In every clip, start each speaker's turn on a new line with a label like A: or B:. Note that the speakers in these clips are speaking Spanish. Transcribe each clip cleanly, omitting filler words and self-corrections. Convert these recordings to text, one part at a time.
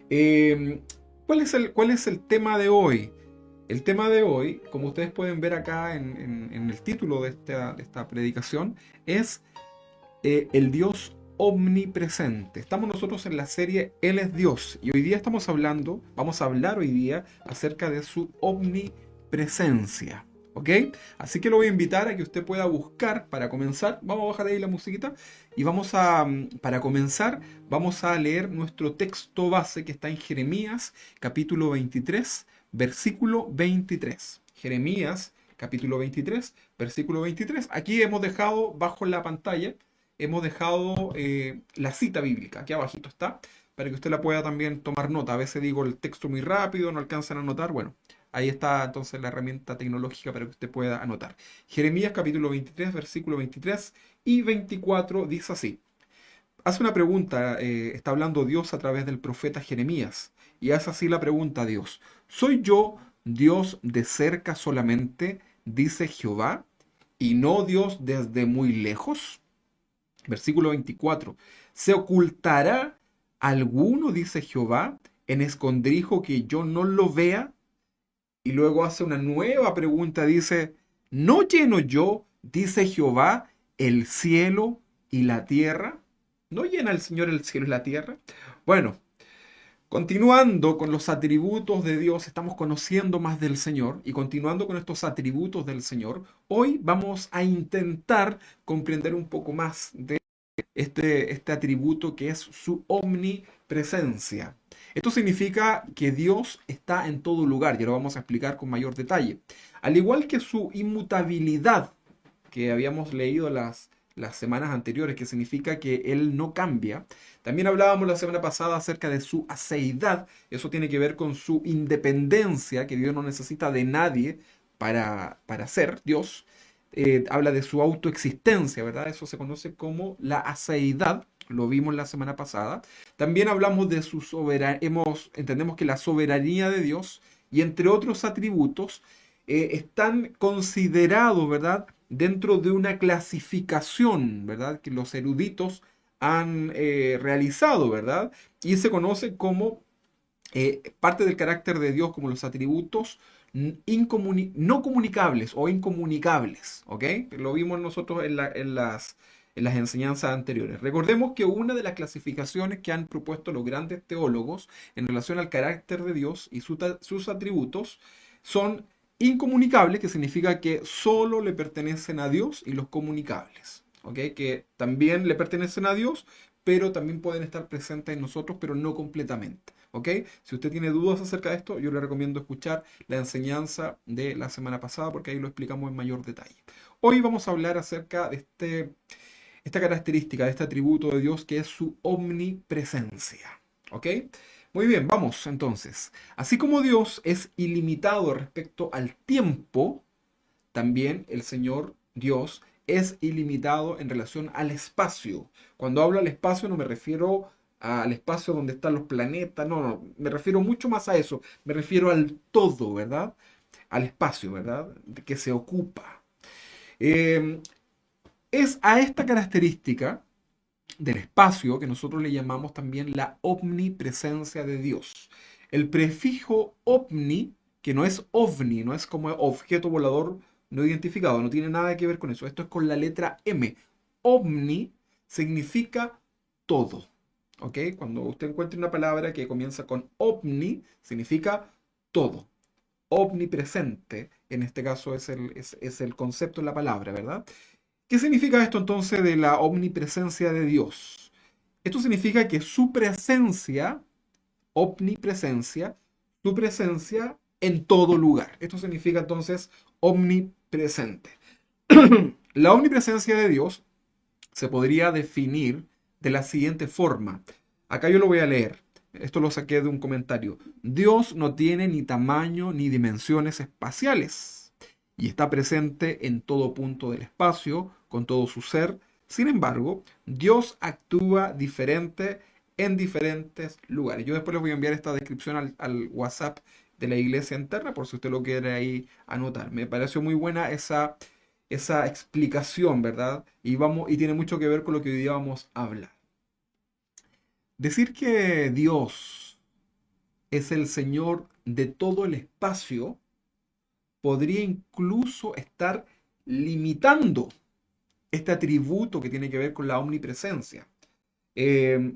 A: Eh, cuál es el tema de hoy? El tema de hoy, como ustedes pueden ver acá en el título de esta predicación, es el Dios omnipresente. Estamos nosotros en la serie Él es Dios y hoy día vamos a hablar hoy día acerca de su omnipresencia. ¿Ok? Así que lo voy a invitar a que usted pueda buscar para comenzar. Vamos a bajar ahí la musiquita y para comenzar, vamos a leer nuestro texto base que está en Jeremías capítulo 23, versículo 23. Jeremías capítulo 23, versículo 23. Aquí hemos dejado bajo la pantalla hemos dejado la cita bíblica, aquí abajito está, para que usted la pueda también tomar nota. A veces digo el texto muy rápido, no alcanzan a anotar. Bueno, ahí está entonces la herramienta tecnológica para que usted pueda anotar. Jeremías capítulo 23, versículo 23 y 24 dice así. Hace una pregunta, está hablando Dios a través del profeta Jeremías, y hace así la pregunta a Dios. ¿Soy yo Dios de cerca solamente, dice Jehová, y no Dios desde muy lejos? Versículo 24. ¿Se ocultará alguno, dice Jehová, en escondrijo que yo no lo vea? Y luego hace una nueva pregunta, dice, ¿no lleno yo, dice Jehová, el cielo y la tierra? ¿No llena el Señor el cielo y la tierra? Bueno, continuando con los atributos de Dios, estamos conociendo más del Señor y continuando con estos atributos del Señor, hoy vamos a intentar comprender un poco más de este atributo que es su omnipresencia. Esto significa que Dios está en todo lugar, y lo vamos a explicar con mayor detalle. Al igual que su inmutabilidad, que habíamos leído las semanas anteriores, que significa que Él no cambia. También hablábamos la semana pasada acerca de su aceidad, eso tiene que ver con su independencia, que Dios no necesita de nadie para ser Dios. Habla de su autoexistencia, ¿verdad? Eso se conoce como la aceidad, lo vimos la semana pasada. También hablamos de su soberanía, entendemos que la soberanía de Dios y entre otros atributos están considerados, ¿verdad? Dentro de una clasificación, ¿verdad? Que los eruditos han realizado, ¿verdad? Y se conoce como parte del carácter de Dios, como los atributos no comunicables o incomunicables, ¿ok? Lo vimos nosotros en las enseñanzas anteriores. Recordemos que una de las clasificaciones que han propuesto los grandes teólogos en relación al carácter de Dios y sus atributos son incomunicables, que significa que solo le pertenecen a Dios, y los comunicables, ¿ok? Que también le pertenecen a Dios, pero también pueden estar presentes en nosotros, pero no completamente. ¿Ok? Si usted tiene dudas acerca de esto, yo le recomiendo escuchar la enseñanza de la semana pasada porque ahí lo explicamos en mayor detalle. Hoy vamos a hablar acerca de esta característica, de este atributo de Dios que es su omnipresencia. ¿Ok? Muy bien, vamos entonces. Así como Dios es ilimitado respecto al tiempo, también el Señor Dios es ilimitado en relación al espacio. Cuando hablo al espacio no me refiero al espacio donde están los planetas, no, me refiero mucho más a eso, me refiero al todo, ¿verdad? Al espacio, ¿verdad? Que se ocupa. Eh, es a esta característica del espacio que nosotros le llamamos también la omnipresencia de Dios. El prefijo omni, que no es ovni, no es como objeto volador no identificado, no tiene nada que ver con eso. Esto es con la letra M. Omni significa todo. ¿Ok? Cuando usted encuentre una palabra que comienza con omni, significa todo. Omnipresente, en este caso es el concepto de la palabra, ¿verdad? ¿Qué significa esto entonces de la omnipresencia de Dios? Esto significa que su presencia, omnipresencia, su presencia en todo lugar. Esto significa entonces omnipresente. La omnipresencia de Dios se podría definir de la siguiente forma. Acá yo lo voy a leer. Esto lo saqué de un comentario. Dios no tiene ni tamaño ni dimensiones espaciales y está presente en todo punto del espacio, con todo su ser. Sin embargo, Dios actúa diferente en diferentes lugares. Yo después les voy a enviar esta descripción al WhatsApp de la iglesia interna por si usted lo quiere ahí anotar. Me pareció muy buena esa explicación, ¿verdad? Y tiene mucho que ver con lo que hoy día vamos a hablar. Decir que Dios es el Señor de todo el espacio, podría incluso estar limitando este atributo que tiene que ver con la omnipresencia, eh,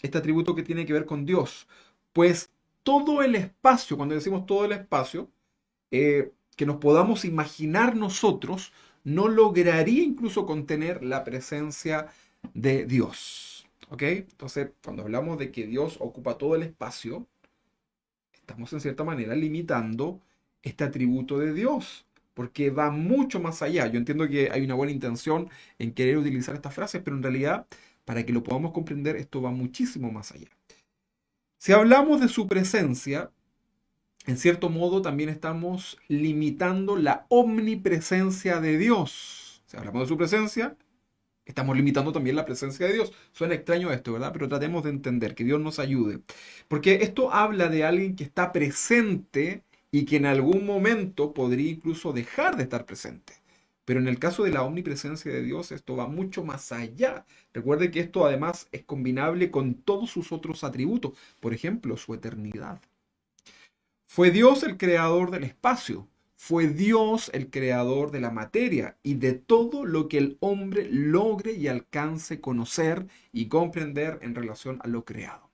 A: este atributo que tiene que ver con Dios. Pues todo el espacio, cuando decimos todo el espacio, que nos podamos imaginar nosotros, no lograría incluso contener la presencia de Dios. ¿Ok? Entonces, cuando hablamos de que Dios ocupa todo el espacio, estamos en cierta manera limitando este atributo de Dios, porque va mucho más allá. Yo entiendo que hay una buena intención en querer utilizar estas frases, pero en realidad, para que lo podamos comprender, esto va muchísimo más allá. Si hablamos de su presencia, en cierto modo también estamos limitando la omnipresencia de Dios. Si hablamos de su presencia, estamos limitando también la presencia de Dios. Suena extraño esto, ¿verdad? Pero tratemos de entender, que Dios nos ayude. Porque esto habla de alguien que está presente y que en algún momento podría incluso dejar de estar presente. Pero en el caso de la omnipresencia de Dios, esto va mucho más allá. Recuerde que esto además es combinable con todos sus otros atributos. Por ejemplo, su eternidad. Fue Dios el creador del espacio, fue Dios el creador de la materia y de todo lo que el hombre logre y alcance conocer y comprender en relación a lo creado.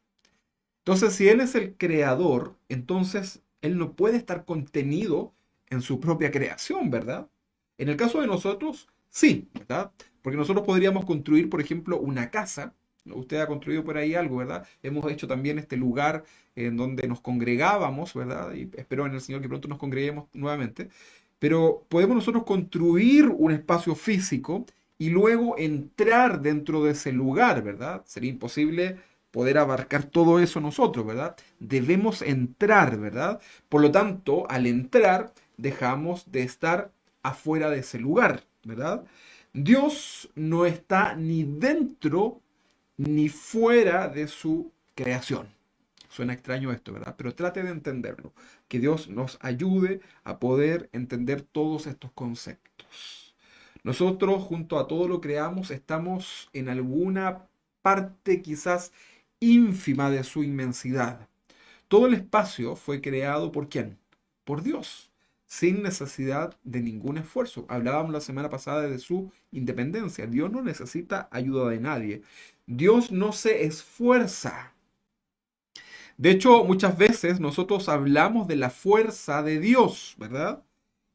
A: Entonces, si Él es el creador, entonces Él no puede estar contenido en su propia creación, ¿verdad? En el caso de nosotros, sí, ¿verdad? Porque nosotros podríamos construir, por ejemplo, una casa. Usted ha construido por ahí algo, ¿verdad? Hemos hecho también este lugar en donde nos congregábamos, ¿verdad? Y espero en el Señor que pronto nos congreguemos nuevamente. Pero podemos nosotros construir un espacio físico y luego entrar dentro de ese lugar, ¿verdad? Sería imposible poder abarcar todo eso nosotros, ¿verdad? Debemos entrar, ¿verdad? Por lo tanto, al entrar, dejamos de estar afuera de ese lugar, ¿verdad? Dios no está ni dentro ni fuera de su creación. Suena extraño esto, ¿verdad? Pero trate de entenderlo. Que Dios nos ayude a poder entender todos estos conceptos. Nosotros, junto a todo lo que creamos, estamos en alguna parte quizás ínfima de su inmensidad. Todo el espacio fue creado ¿por quién? Por Dios, sin necesidad de ningún esfuerzo. Hablábamos la semana pasada de su independencia. Dios no necesita ayuda de nadie. Dios no se esfuerza. De hecho, muchas veces nosotros hablamos de la fuerza de Dios, ¿verdad?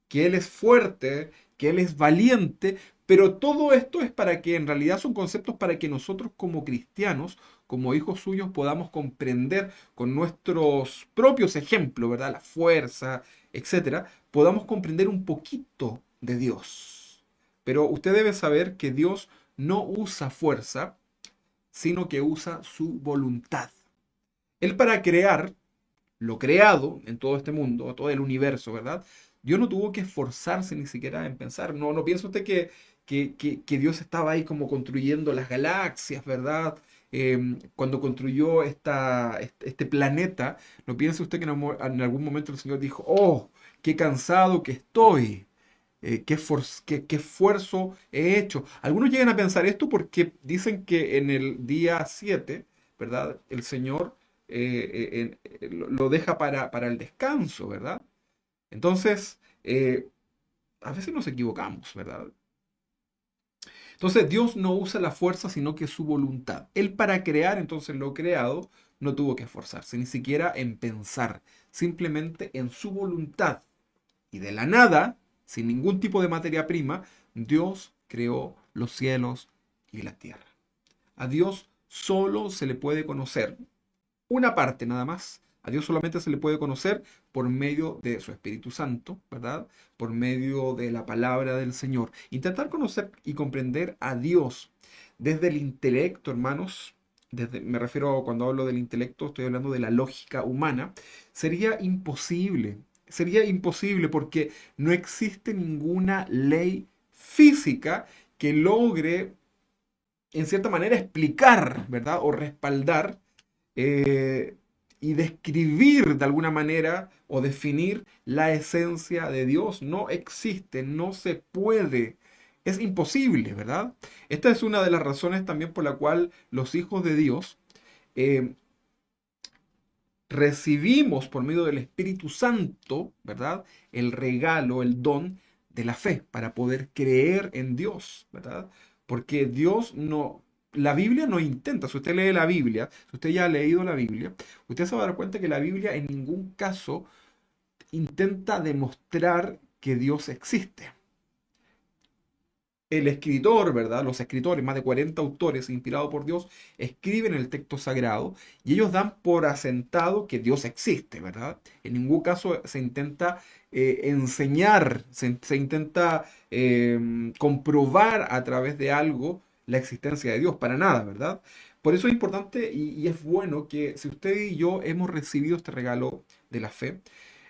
A: Que Él es fuerte, que Él es valiente, pero todo esto es para que en realidad son conceptos para que nosotros como cristianos, como hijos suyos, podamos comprender con nuestros propios ejemplos, ¿verdad? La fuerza, etcétera, podamos comprender un poquito de Dios. Pero usted debe saber que Dios no usa fuerza, sino que usa su voluntad. Él para crear lo creado en todo este mundo, todo el universo, ¿verdad? Dios no tuvo que esforzarse ni siquiera en pensar. No, no piensa usted que Dios estaba ahí como construyendo las galaxias, ¿verdad? Cuando construyó este planeta, no piensa usted que en algún momento el Señor dijo, oh, qué cansado que estoy. Qué esfuerzo he hecho. Algunos llegan a pensar esto porque dicen que en el día 7, ¿verdad? El Señor lo deja para el descanso, ¿verdad? Entonces, a veces nos equivocamos, ¿verdad? Entonces, Dios no usa la fuerza, sino que su voluntad. Él para crear, entonces lo creado, no tuvo que esforzarse, ni siquiera en pensar, simplemente en su voluntad. Y de la nada, sin ningún tipo de materia prima, Dios creó los cielos y la tierra. A Dios solo se le puede conocer una parte nada más. A Dios solamente se le puede conocer por medio de su Espíritu Santo, ¿verdad? Por medio de la palabra del Señor. Intentar conocer y comprender a Dios desde el intelecto, hermanos, me refiero a cuando hablo del intelecto, estoy hablando de la lógica humana, sería imposible. Sería imposible porque no existe ninguna ley física que logre, en cierta manera, explicar, ¿verdad? O respaldar eh, y describir de alguna manera o definir la esencia de Dios. No existe, no se puede. Es imposible, ¿verdad? Esta es una de las razones también por la cual los hijos de Dios eh, recibimos por medio del Espíritu Santo, ¿verdad? El regalo, el don de la fe para poder creer en Dios, ¿verdad? Porque Dios no, la Biblia no intenta, si usted lee la Biblia, si usted ya ha leído la Biblia, usted se va a dar cuenta que la Biblia en ningún caso intenta demostrar que Dios existe. El escritor, ¿verdad? Los escritores, más de 40 autores inspirados por Dios, escriben el texto sagrado y ellos dan por asentado que Dios existe, ¿verdad? En ningún caso se intenta enseñar, se intenta comprobar a través de algo la existencia de Dios, para nada, ¿verdad? Por eso es importante y es bueno que si usted y yo hemos recibido este regalo de la fe,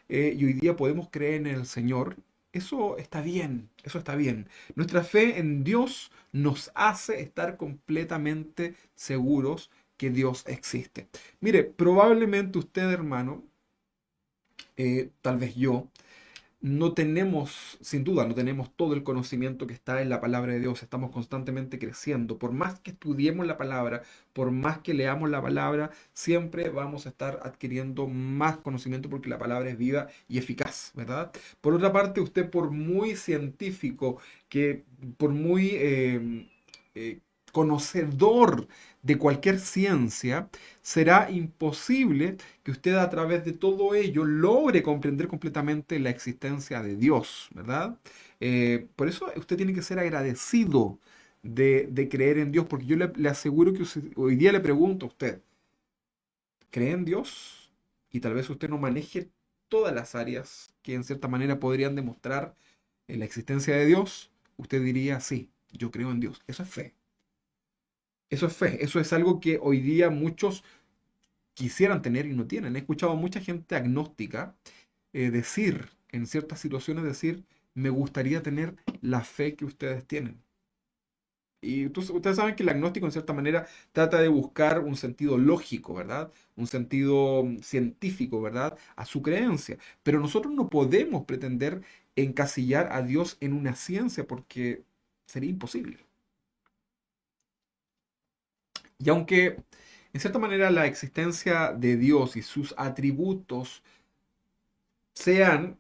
A: y hoy día podemos creer en el Señor, eso está bien, eso está bien. Nuestra fe en Dios nos hace estar completamente seguros que Dios existe. Mire, probablemente usted, hermano, tal vez yo, no tenemos, sin duda, no tenemos todo el conocimiento que está en la palabra de Dios. Estamos constantemente creciendo. Por más que estudiemos la palabra, por más que leamos la palabra, siempre vamos a estar adquiriendo más conocimiento porque la palabra es viva y eficaz, ¿verdad? Por otra parte, usted por muy científico, que por muy eh, conocedor de cualquier ciencia, será imposible que usted a través de todo ello logre comprender completamente la existencia de Dios, ¿verdad? Por eso usted tiene que ser agradecido de creer en Dios, porque yo le aseguro que hoy día le pregunto a usted, ¿cree en Dios? Y tal vez usted no maneje todas las áreas que en cierta manera podrían demostrar la existencia de Dios, usted diría, sí, yo creo en Dios. Eso es fe. Eso es fe. Eso es algo que hoy día muchos quisieran tener y no tienen. He escuchado a mucha gente agnóstica decir, en ciertas situaciones, decir, me gustaría tener la fe que ustedes tienen. Y ustedes saben que el agnóstico, en cierta manera, trata de buscar un sentido lógico, ¿verdad? Un sentido científico, ¿verdad? A su creencia. Pero nosotros no podemos pretender encasillar a Dios en una ciencia porque sería imposible. Y aunque, en cierta manera, la existencia de Dios y sus atributos sean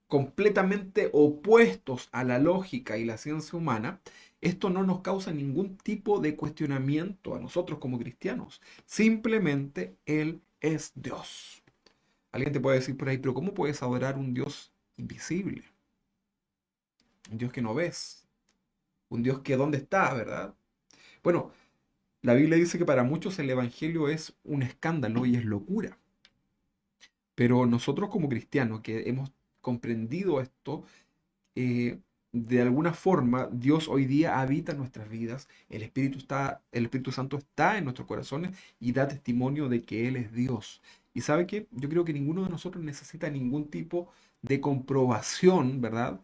A: completamente opuestos a la lógica y la ciencia humana, esto no nos causa ningún tipo de cuestionamiento a nosotros como cristianos. Simplemente Él es Dios. Alguien te puede decir por ahí, pero ¿cómo puedes adorar un Dios invisible? Un Dios que no ves. Un Dios que ¿dónde está, verdad? Bueno, la Biblia dice que para muchos el Evangelio es un escándalo y es locura. Pero nosotros como cristianos que hemos comprendido esto, eh, de alguna forma Dios hoy día habita en nuestras vidas, el Espíritu Santo está en nuestros corazones y da testimonio de que Él es Dios. Y sabe que yo creo que ninguno de nosotros necesita ningún tipo de comprobación, ¿verdad?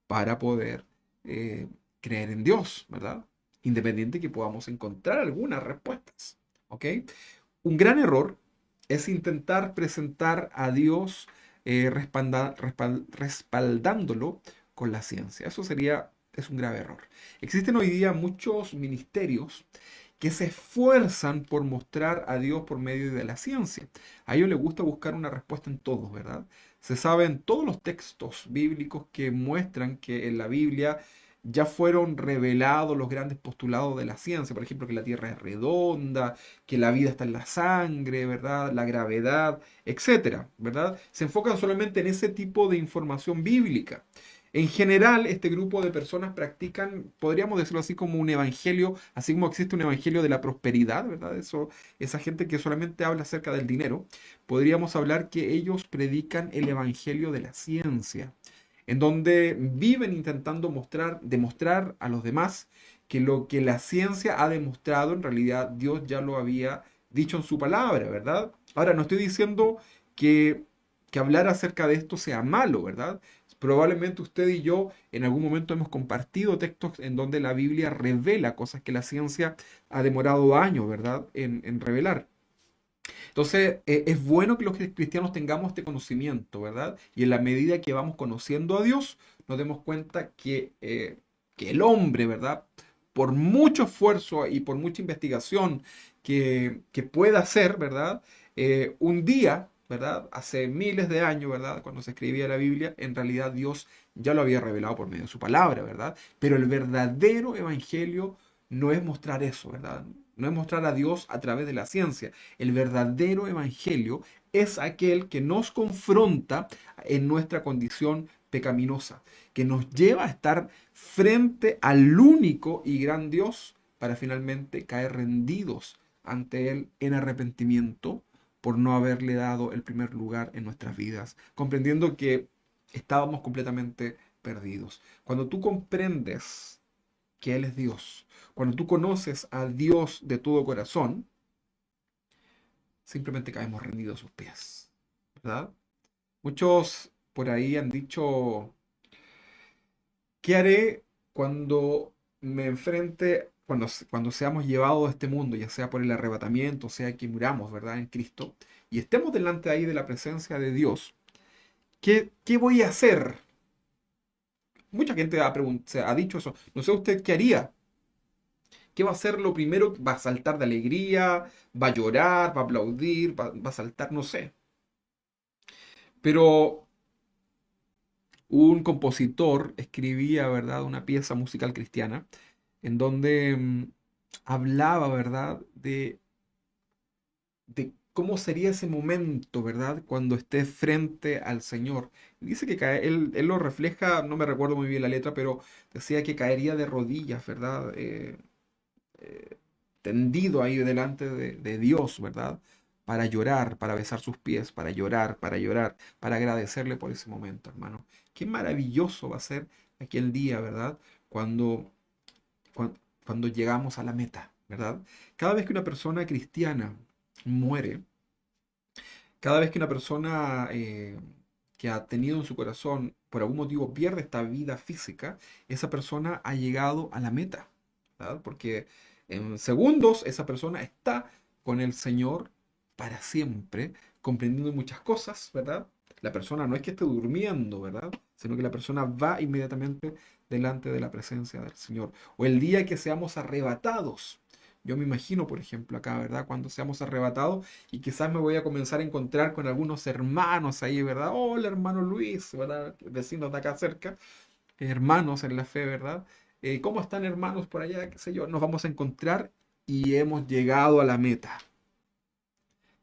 A: Para poder eh, creer en Dios, ¿verdad? Independiente que podamos encontrar algunas respuestas, ¿ok? Un gran error es intentar presentar a Dios respaldándolo con la ciencia. Es un grave error. Existen hoy día muchos ministerios que se esfuerzan por mostrar a Dios por medio de la ciencia. A ellos les gusta buscar una respuesta en todo, ¿verdad? Se saben todos los textos bíblicos que muestran que en la Biblia ya fueron revelados los grandes postulados de la ciencia, por ejemplo, que la Tierra es redonda, que la vida está en la sangre, ¿verdad? La gravedad, etcétera, ¿verdad? Se enfocan solamente en ese tipo de información bíblica. En general, este grupo de personas practican, podríamos decirlo así, como un evangelio, así como existe un evangelio de la prosperidad, ¿verdad? Eso, esa gente que solamente habla acerca del dinero, podríamos hablar que ellos predican el evangelio de la ciencia, en donde viven intentando demostrar a los demás que lo que la ciencia ha demostrado, en realidad Dios ya lo había dicho en su palabra, ¿verdad? Ahora, no estoy diciendo que, que hablar acerca de esto sea malo, ¿verdad? Probablemente usted y yo en algún momento hemos compartido textos en donde la Biblia revela cosas que la ciencia ha demorado años, ¿verdad?, en revelar. Entonces, es bueno que los cristianos tengamos este conocimiento, ¿verdad? Y en la medida que vamos conociendo a Dios, nos demos cuenta que el hombre, ¿verdad? por mucho esfuerzo y por mucha investigación que pueda hacer, ¿verdad? Un día, ¿verdad? Hace miles de años, ¿verdad? Cuando se escribía la Biblia, en realidad Dios ya lo había revelado por medio de su palabra, ¿verdad? Pero el verdadero evangelio no es mostrar eso, ¿verdad? No es mostrar a Dios a través de la ciencia. El verdadero evangelio es aquel que nos confronta en nuestra condición pecaminosa, que nos lleva a estar frente al único y gran Dios para finalmente caer rendidos ante Él en arrepentimiento por no haberle dado el primer lugar en nuestras vidas, comprendiendo que estábamos completamente perdidos. Cuando tú comprendes que Él es Dios, cuando tú conoces a Dios de todo corazón, simplemente caemos rendidos a sus pies, ¿verdad? Muchos por ahí han dicho, ¿qué haré cuando me enfrente, cuando seamos llevados a este mundo, ya sea por el arrebatamiento, sea que muramos, ¿verdad? En Cristo, y estemos delante ahí de la presencia de Dios? ¿Qué voy a hacer? Mucha gente ha dicho eso. No sé usted qué haría. ¿Qué va a hacer lo primero? ¿Va a saltar de alegría? ¿Va a llorar? ¿Va a aplaudir? ¿Va a saltar? No sé. Pero un compositor escribía, ¿verdad?, una pieza musical cristiana en donde hablaba, ¿verdad?, de cómo sería ese momento, ¿verdad?, cuando esté frente al Señor. Dice que él lo refleja, no me recuerdo muy bien la letra, pero decía que caería de rodillas, ¿verdad? Eh, Tendido ahí delante de Dios, ¿verdad? Para llorar, para besar sus pies, para llorar, para agradecerle por ese momento, hermano. Qué maravilloso va a ser aquel día, ¿verdad? Cuando, cuan- cuando llegamos a la meta, ¿verdad? Cada vez que una persona cristiana muere, cada vez que una persona que ha tenido en su corazón, por algún motivo, pierde esta vida física, esa persona ha llegado a la meta, ¿verdad? Porque en segundos esa persona está con el Señor para siempre, comprendiendo muchas cosas, ¿verdad? La persona no es que esté durmiendo, ¿verdad? Sino que la persona va inmediatamente delante de la presencia del Señor. O el día que seamos arrebatados. Yo me imagino, por ejemplo, acá, ¿verdad? Cuando seamos arrebatados y quizás me voy a comenzar a encontrar con algunos hermanos ahí, ¿verdad? Hola, hermano Luis, ¿verdad? Vecinos de acá cerca, hermanos en la fe, ¿verdad? ¿Cómo están, hermanos, por allá? ¿Qué sé yo? Nos vamos a encontrar y hemos llegado a la meta.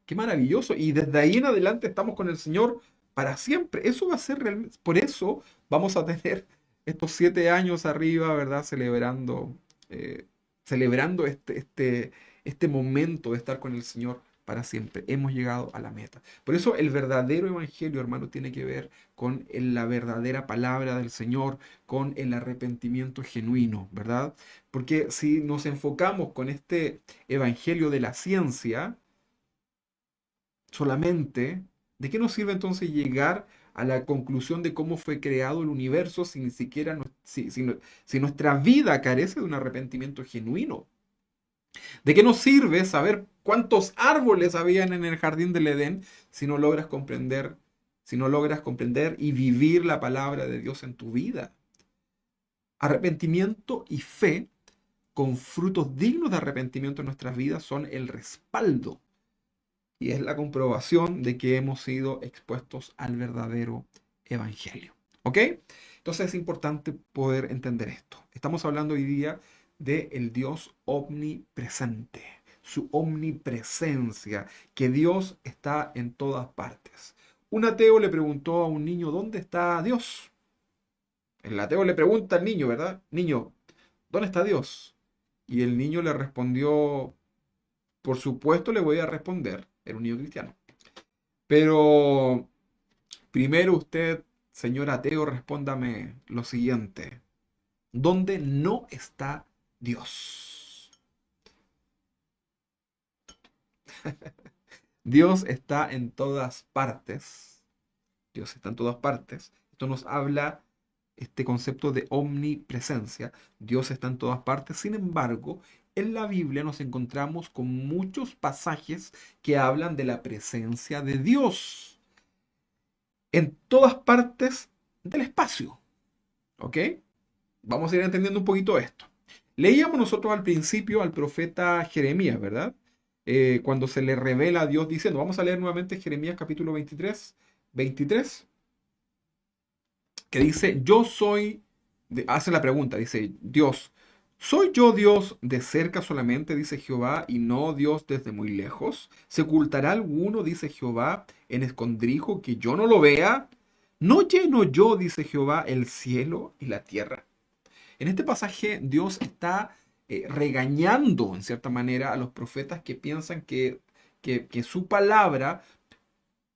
A: Qué maravilloso. Y desde ahí en adelante estamos con el Señor para siempre. Eso va a ser realmente. Por eso vamos a tener estos 7 años arriba, ¿verdad? Eh, celebrando este momento de estar con el Señor para siempre. Hemos llegado a la meta. Por eso el verdadero evangelio, hermano, tiene que ver con la verdadera palabra del Señor, con el arrepentimiento genuino, ¿verdad? Porque si nos enfocamos con este evangelio de la ciencia, solamente, ¿de qué nos sirve entonces llegar a la conclusión de cómo fue creado el universo si ni siquiera si nuestra vida carece de un arrepentimiento genuino? ¿De qué nos sirve saber cuántos árboles habían en el jardín del Edén si no logras comprender, si no logras comprender y vivir la palabra de Dios en tu vida? Arrepentimiento y fe con frutos dignos de arrepentimiento en nuestras vidas son el respaldo y es la comprobación de que hemos sido expuestos al verdadero evangelio. ¿Ok? Entonces es importante poder entender esto. Estamos hablando hoy día del Dios omnipresente, su omnipresencia, que Dios está en todas partes. Un ateo le preguntó a un niño, ¿dónde está Dios? El ateo le pregunta al niño, ¿verdad? Niño, ¿dónde está Dios? Y el niño le respondió, por supuesto le voy a responder, era un niño cristiano. Pero primero usted, señor ateo, respóndame lo siguiente. ¿Dónde no está Dios? Dios está en todas partes. Dios está en todas partes. Esto nos habla este concepto de omnipresencia. Dios está en todas partes. Sin embargo, en la Biblia nos encontramos con muchos pasajes que hablan de la presencia de Dios en todas partes del espacio. ¿Ok? Vamos a ir entendiendo un poquito esto. Leíamos nosotros al principio al profeta Jeremías, ¿verdad? Cuando se le revela a Dios diciendo, vamos a leer nuevamente Jeremías capítulo 23, que dice, yo soy, hace la pregunta, dice Dios, ¿soy yo Dios de cerca solamente, dice Jehová, y no Dios desde muy lejos? ¿Se ocultará alguno, dice Jehová, en escondrijo que yo no lo vea? ¿No lleno yo, dice Jehová, el cielo y la tierra? En este pasaje Dios está regañando, en cierta manera, a los profetas que piensan que su palabra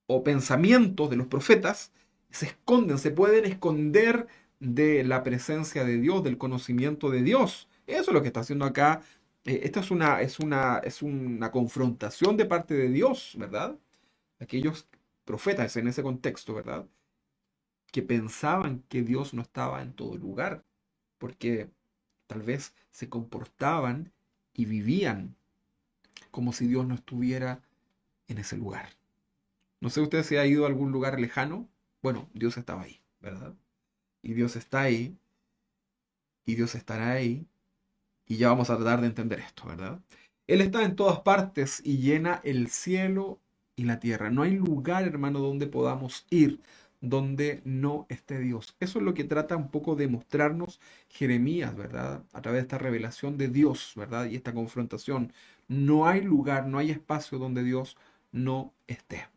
A: o pensamientos de los profetas se esconden, se pueden esconder de la presencia de Dios, del conocimiento de Dios. Eso es lo que está haciendo acá. Esta es una confrontación de parte de Dios, ¿verdad? Aquellos profetas en ese contexto, ¿verdad? Que pensaban que Dios no estaba en todo lugar, porque tal vez se comportaban y vivían como si Dios no estuviera en ese lugar. No sé usted si ha ido a algún lugar lejano. Bueno, Dios estaba ahí, ¿verdad? Y Dios está ahí, y Dios estará ahí, y ya vamos a tratar de entender esto, ¿verdad? Él está en todas partes y llena el cielo y la tierra. No hay lugar, hermano, donde podamos ir donde no esté Dios. Eso es lo que trata un poco de mostrarnos Jeremías, ¿verdad? A través de esta revelación de Dios, ¿verdad? Y esta confrontación. No hay lugar, no hay espacio donde Dios no esté.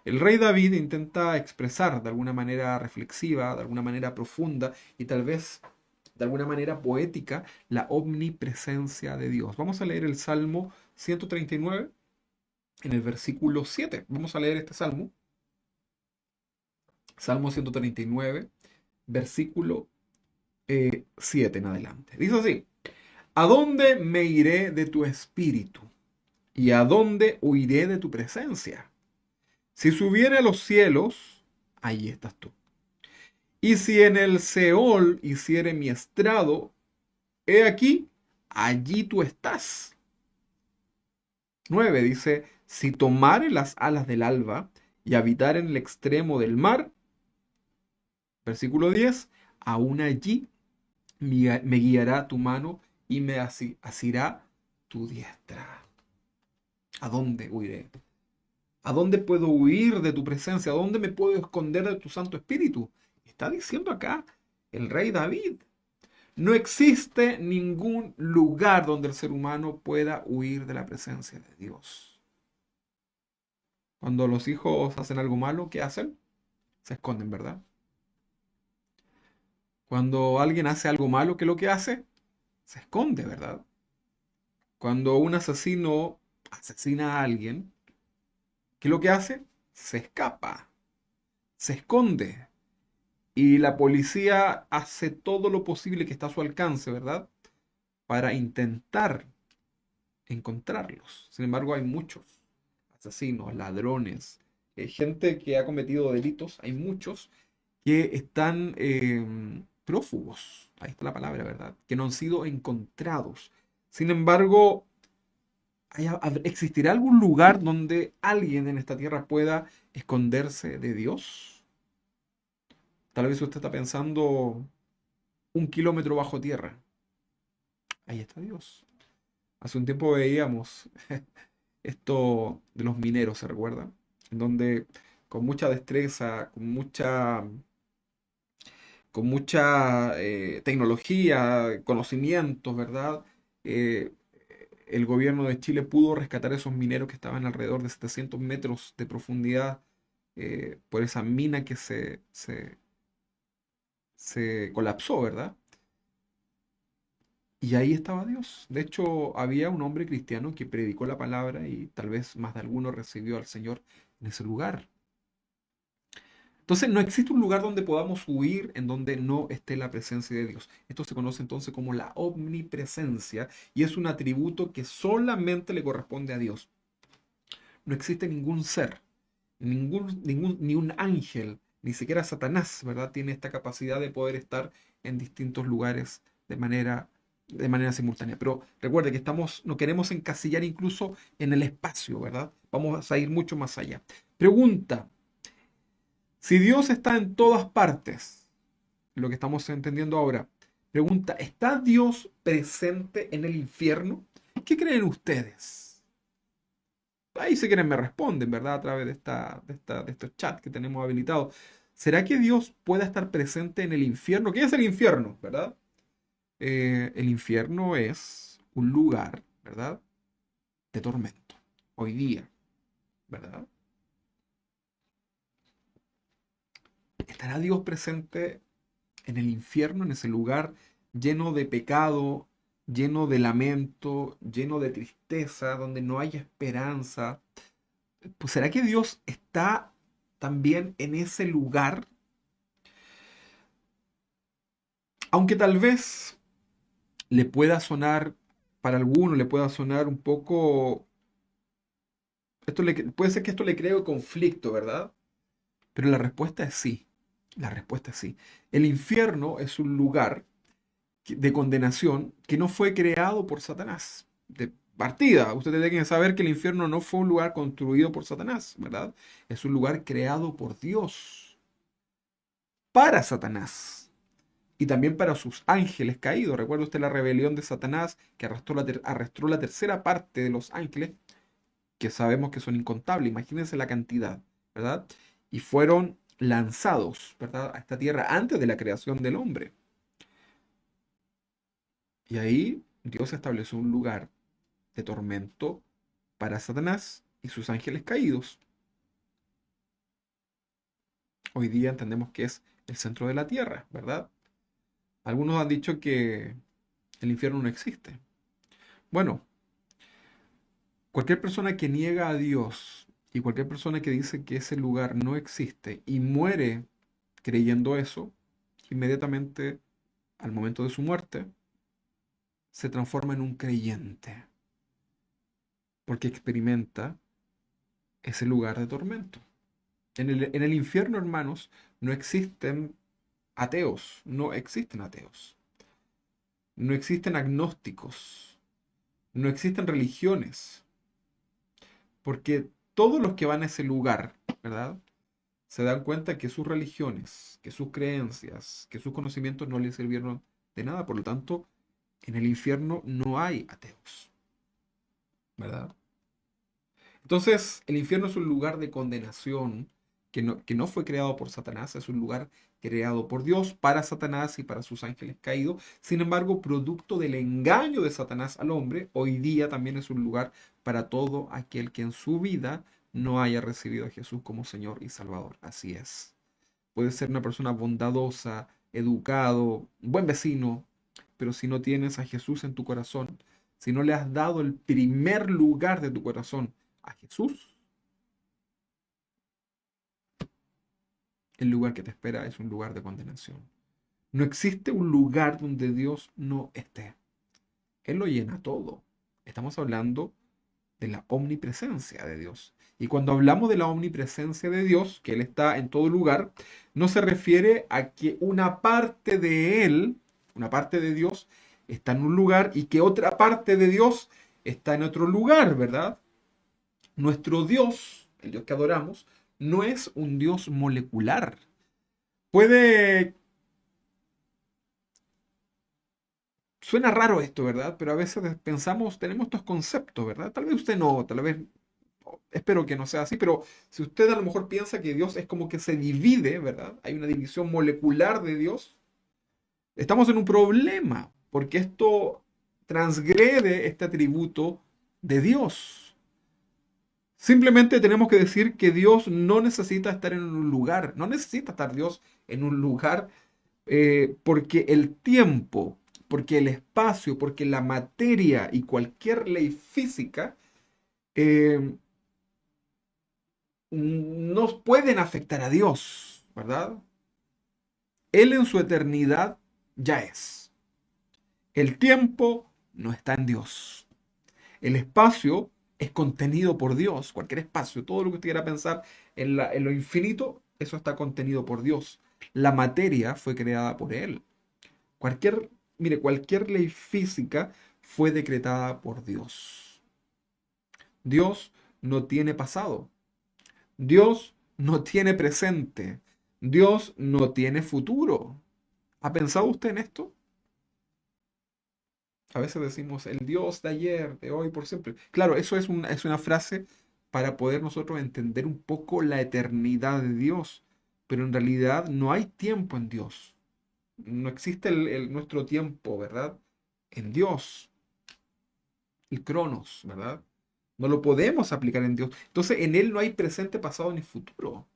A: El rey David intenta expresar de alguna manera reflexiva, de alguna manera profunda y tal vez de alguna manera poética la omnipresencia de Dios. Vamos a leer el Salmo 139 en el versículo 7. Vamos a leer este salmo. Salmo 139, versículo 7 en adelante. Dice así, ¿a dónde me iré de tu espíritu? ¿Y a dónde huiré de tu presencia? Si subiere a los cielos, allí estás tú. Y si en el Seol hiciere mi estrado, he aquí, allí tú estás. 9 dice, si tomare las alas del alba y habitar en el extremo del mar, versículo 10, aún allí me guiará tu mano y me asirá tu diestra. ¿A dónde huiré? ¿A dónde puedo huir de tu presencia? ¿A dónde me puedo esconder de tu Santo Espíritu? Está diciendo acá el rey David. No existe ningún lugar donde el ser humano pueda huir de la presencia de Dios. Cuando los hijos hacen algo malo, ¿qué hacen? Se esconden, ¿verdad? Cuando alguien hace algo malo, ¿qué es lo que hace? Se esconde, ¿verdad? Cuando un asesino asesina a alguien, ¿qué es lo que hace? Se escapa, se esconde. Y la policía hace todo lo posible que está a su alcance, ¿verdad? Para intentar encontrarlos. Sin embargo, hay muchos asesinos, ladrones, gente que ha cometido delitos, hay muchos que están prófugos, ahí está la palabra, ¿verdad? Que no han sido encontrados. Sin embargo, ¿existirá algún lugar donde alguien en esta tierra pueda esconderse de Dios? Tal vez usted está pensando 1 kilómetro bajo tierra. Ahí está Dios. Hace un tiempo veíamos esto de los mineros, ¿se recuerda? En donde con mucha destreza, con mucha tecnología, conocimientos, ¿verdad? Eh, el gobierno de Chile pudo rescatar esos mineros que estaban alrededor de 700 metros de profundidad por esa mina que se colapsó, ¿verdad? Y ahí estaba Dios. De hecho, había un hombre cristiano que predicó la palabra y tal vez más de alguno recibió al Señor en ese lugar. Entonces, no existe un lugar donde podamos huir en donde no esté la presencia de Dios. Esto se conoce entonces como la omnipresencia y es un atributo que solamente le corresponde a Dios. No existe ningún ser, ni un ángel, ni siquiera Satanás, ¿verdad? Tiene esta capacidad de poder estar en distintos lugares de manera simultánea. Pero recuerde que no queremos encasillar incluso en el espacio, ¿verdad? Vamos a ir mucho más allá. Pregunta. Si Dios está en todas partes, lo que estamos entendiendo ahora, Pregunta, ¿está Dios presente en el infierno? ¿Qué creen ustedes? Ahí si quieren me responden, ¿verdad? A través de estos chats que tenemos habilitados. ¿Será que Dios pueda estar presente en el infierno? ¿Qué es el infierno, verdad? El infierno es un lugar, ¿verdad? De tormento. Hoy día, ¿verdad? ¿Estará Dios presente en el infierno, en ese lugar lleno de pecado, lleno de lamento, lleno de tristeza, donde no hay esperanza? Pues ¿será que Dios está también en ese lugar? Aunque tal vez le pueda sonar, para alguno le pueda sonar un poco, puede ser que esto le cree conflicto, ¿verdad? Pero la respuesta es sí. La respuesta es sí. El infierno es un lugar de condenación que no fue creado por Satanás. De partida, ustedes tienen que saber que el infierno no fue un lugar construido por Satanás, ¿verdad? Es un lugar creado por Dios para Satanás y también para sus ángeles caídos. Recuerda usted la rebelión de Satanás que arrastró la tercera parte de los ángeles, que sabemos que son incontables. Imagínense la cantidad, ¿verdad? Y fueron lanzados, ¿verdad?, a esta tierra antes de la creación del hombre. Y ahí Dios estableció un lugar de tormento para Satanás y sus ángeles caídos. Hoy día entendemos que es el centro de la tierra, ¿verdad? Algunos han dicho que el infierno no existe. Bueno, cualquier persona que niega a Dios y cualquier persona que dice que ese lugar no existe y muere creyendo eso, inmediatamente al momento de su muerte se transforma en un creyente, porque experimenta ese lugar de tormento. En el infierno, hermanos, no existen ateos, no existen ateos, no existen agnósticos, no existen religiones, porque todos los que van a ese lugar, ¿verdad?, se dan cuenta que sus religiones, que sus creencias, que sus conocimientos no les sirvieron de nada. Por lo tanto, en el infierno no hay ateos, ¿verdad? Entonces, el infierno es un lugar de condenación que no fue creado por Satanás, es un lugar creado por Dios para Satanás y para sus ángeles caídos. Sin embargo, producto del engaño de Satanás al hombre, hoy día también es un lugar para todo aquel que en su vida no haya recibido a Jesús como Señor y Salvador. Así es. Puedes ser una persona bondadosa, educado, buen vecino, pero si no tienes a Jesús en tu corazón, si no le has dado el primer lugar de tu corazón a Jesús, el lugar que te espera es un lugar de condenación. No existe un lugar donde Dios no esté. Él lo llena todo. Estamos hablando de la omnipresencia de Dios. Y cuando hablamos de la omnipresencia de Dios, que Él está en todo lugar, no se refiere a que una parte de Él, una parte de Dios, está en un lugar y que otra parte de Dios está en otro lugar, ¿verdad? Nuestro Dios, el Dios que adoramos, no es un Dios molecular. Puede... Suena raro esto, ¿verdad? Pero a veces pensamos, tenemos estos conceptos, ¿verdad? Tal vez usted no, tal vez espero que no sea así, pero si usted a lo mejor piensa que Dios es como que se divide, ¿verdad? Hay una división molecular de Dios, estamos en un problema, porque esto transgrede este atributo de Dios. Simplemente tenemos que decir que Dios no necesita estar en un lugar, no necesita estar Dios en un lugar, porque el tiempo, porque el espacio, porque la materia y cualquier ley física eh, nos pueden afectar a Dios, ¿verdad? Él en su eternidad ya es. El tiempo no está en Dios. El espacio es contenido por Dios. Cualquier espacio, todo lo que usted quiera pensar en lo infinito, eso está contenido por Dios. La materia fue creada por Él. Cualquier ley física fue decretada por Dios. Dios no tiene pasado. Dios no tiene presente. Dios no tiene futuro. ¿Ha pensado usted en esto? A veces decimos el Dios de ayer, de hoy, por siempre. Claro, eso es una frase para poder nosotros entender un poco la eternidad de Dios, pero en realidad no hay tiempo en Dios. No existe nuestro tiempo, ¿verdad? En Dios, el cronos, ¿verdad? No lo podemos aplicar en Dios. Entonces, en Él no hay presente, pasado ni futuro.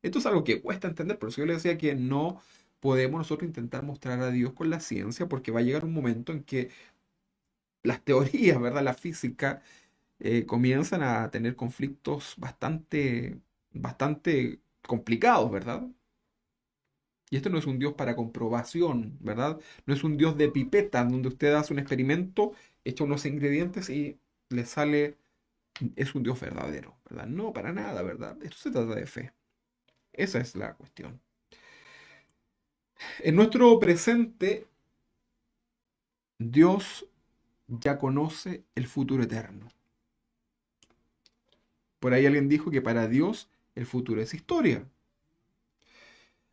A: Esto es algo que cuesta entender, por eso yo le decía que no podemos nosotros intentar mostrar a Dios con la ciencia, porque va a llegar un momento en que las teorías, ¿verdad? La física comienzan a tener conflictos bastante complicados, ¿verdad? Y esto no es un Dios para comprobación, ¿verdad? No es un Dios de pipeta, donde usted hace un experimento, echa unos ingredientes y le sale, es un Dios verdadero, ¿verdad? No, para nada, ¿verdad? Esto se trata de fe. Esa es la cuestión. En nuestro presente, Dios ya conoce el futuro eterno. Por ahí alguien dijo que para Dios el futuro es historia.